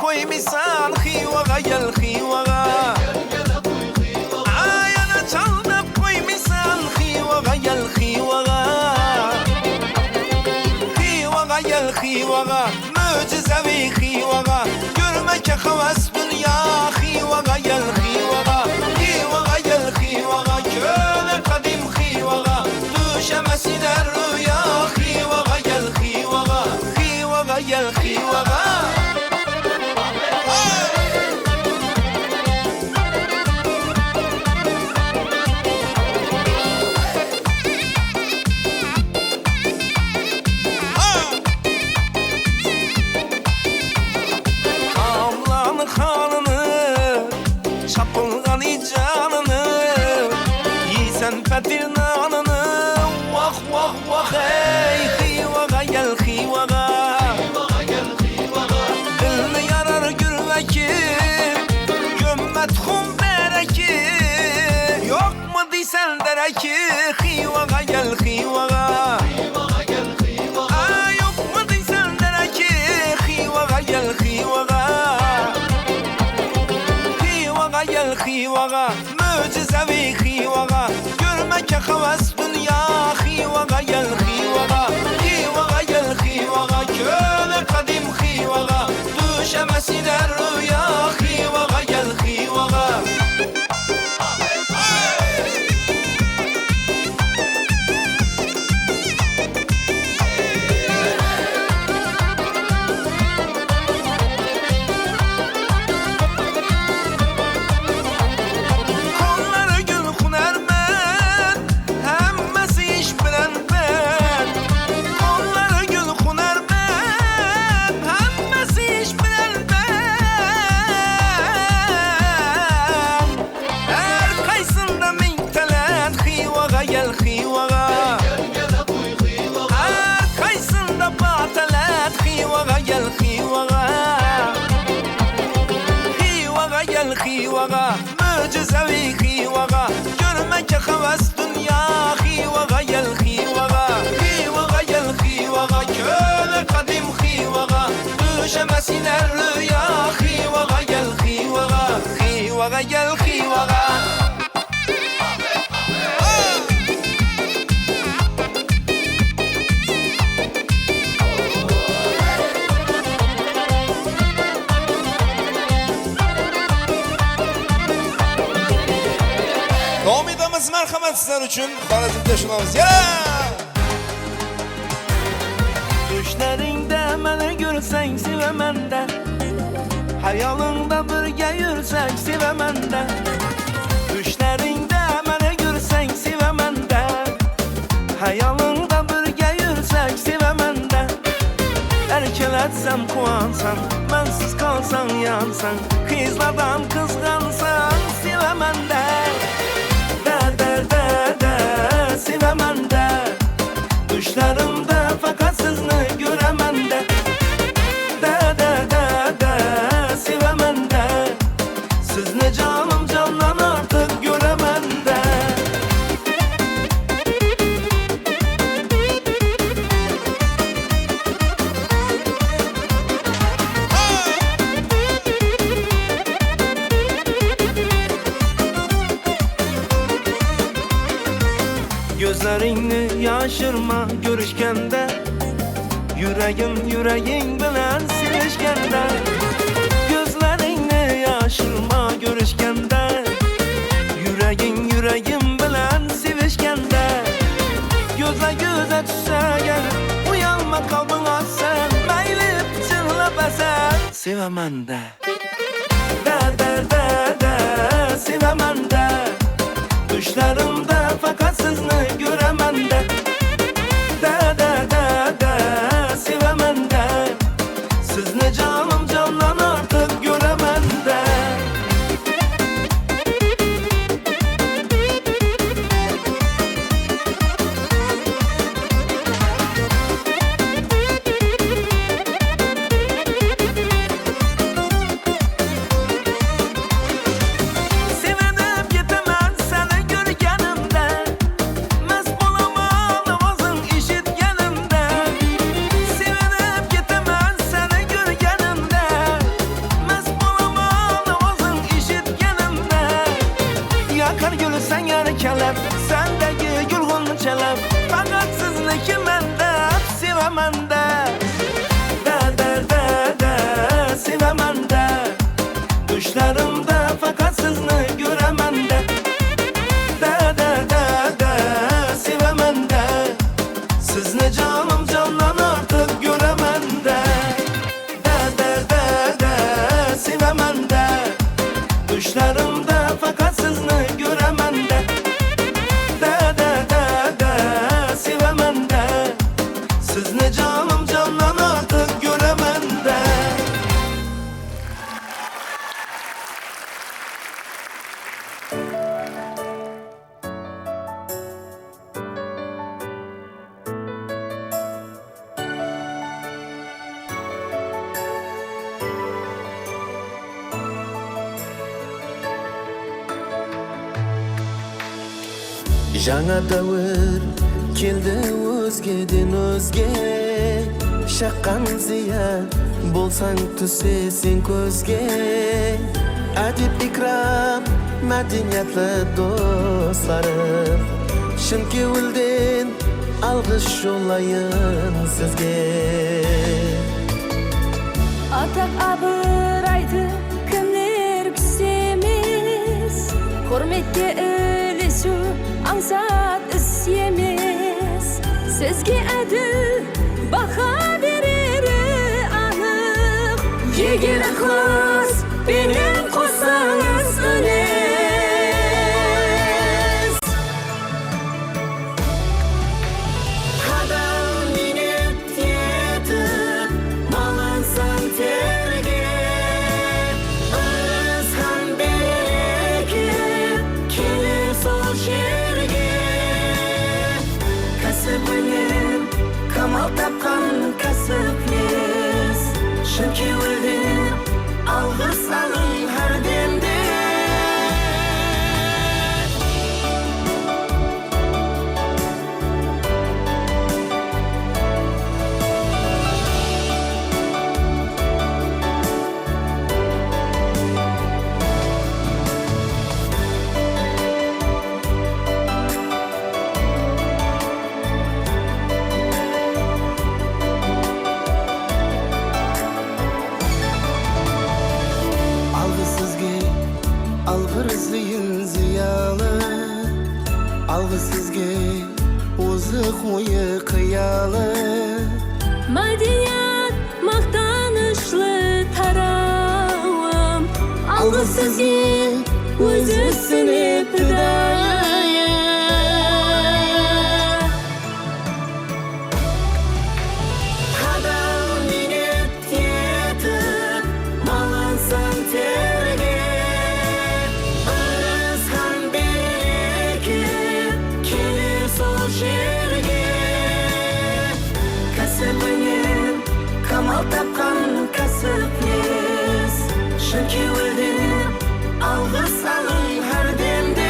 Koymisan Xivaga gel Xivaga, ayana çaldap koymisan Xivaga gel Xivaga, Xivaga gel Xivaga, möcizevi Xivaga, görmeke havas dünya Xivaga gel Xivaga, Xivaga gel Xivaga, köle kadim Xivaga, düşemesiler rüya Xivaga gel Xivaga, Xivaga gel Xivaga. Petir nanını, vah vah vah ey Xivaga gel Xivaga, Xivaga gel Xivaga, dilini yarar gülveki, gömmet humbereki, yok mu diysen dereki Xivaga gel Xivaga, Xivaga gel Xivaga, yok mu diysen dereki Xivaga gel Xivaga, Xivaga gel Xivaga, möcizevi Xivaga, görmeke havas dünya Xivaga gel Xivaga, Xivaga gel Xivaga, köle kadim Xivaga, düşemesiler rüya Xivaga gel Xivaga. Xivaga, möcizevi Xivaga, görmeke havas dünya Xivaga gel Xivaga, Xivaga gel Xivaga, köle kadim Xivaga, düşemesiler rüya Xivaga gel Xivaga, Xivaga gel Xivaga. Komidamiz marhamat sizlar uchun Xorazmda shunamiz. Yana! Düşleringde beni görsen sevemem de, hayalında birge yürüsek sevemem de. Düşleringde beni görsen sevemem de, hayalında birge yürüsek sevemem de. Erkeletsem kuansan, bensiz kalsan yansan, kızlardan kızgansan sevemem de. Sevemem de, düşlerimde fakat sizni göremem de. Sevemem de, Gözlerini yaşırma görüşkende, yüreğin bilen sevişkende. Gözlerini yaşırma görüşkende, yüreğin bilen sevişkende. Gözle göze düşse gel, uyanma kalbına sen, meylip çırla besen. Sevemem de, sevemem de. Düşlerimde fakat sizni göremem de. Sevemem de. Sizni canım candan artık göremem de. Sendeki gülgün çelep, fakat sizniki mende. Sevemem de, sevemem de. Düşlerimde fakat sizni göremem de. Sevemem de. Sizni canım candan artık göremem de. Sevemem de. Düşlerimde fakat sizni göremem de. Sevemem de. Sizni canım candan artık göremem de. Жаңа дәуір келді өзгеден өзге, шаққан зиян болсаң түсесің көзге. Әдеп икрам мәдениетлі достарым, шын кеуілден алғыс жолайын сізге. Атақ абырайды кімдер күсемес, құрметте ілесу аңсат іс емес. Сізге әділ бақа берері анық, егер ықылас бенен қосаңыз үлес. Адам ниет етіп, малынсаң терге, ырысқан береке келер сол жерге. Кәсібінен камал тапқан кәсіплес, шын кеуілден алғыс алың әр демде. Алғыс сізге озық ойы қиялы. Мәдениет мақтанышлы тарауым, алғыс сізге өзі сініп пидайы. Адам ниет етіп, малынсаң терге, ырысқан береке сол жерге. Кәсібінен камал тапқан кәсіплес, шын кеуілден алғыс алың әр демде.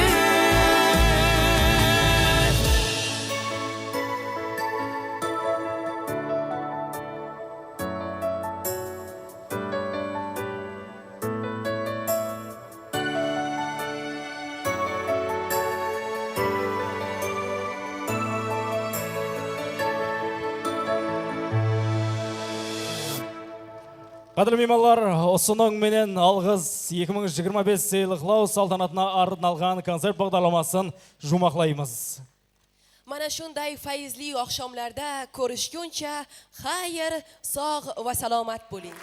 Қадірлі меймандар, осының менен алғыз 2025 сыйлықлау салтанатына арналған концерт бағдарламасын жұмақлаймыз. Mana shunday fayzli oqshomlarda ko'rishguncha xayr, sog' va salomat bo'ling.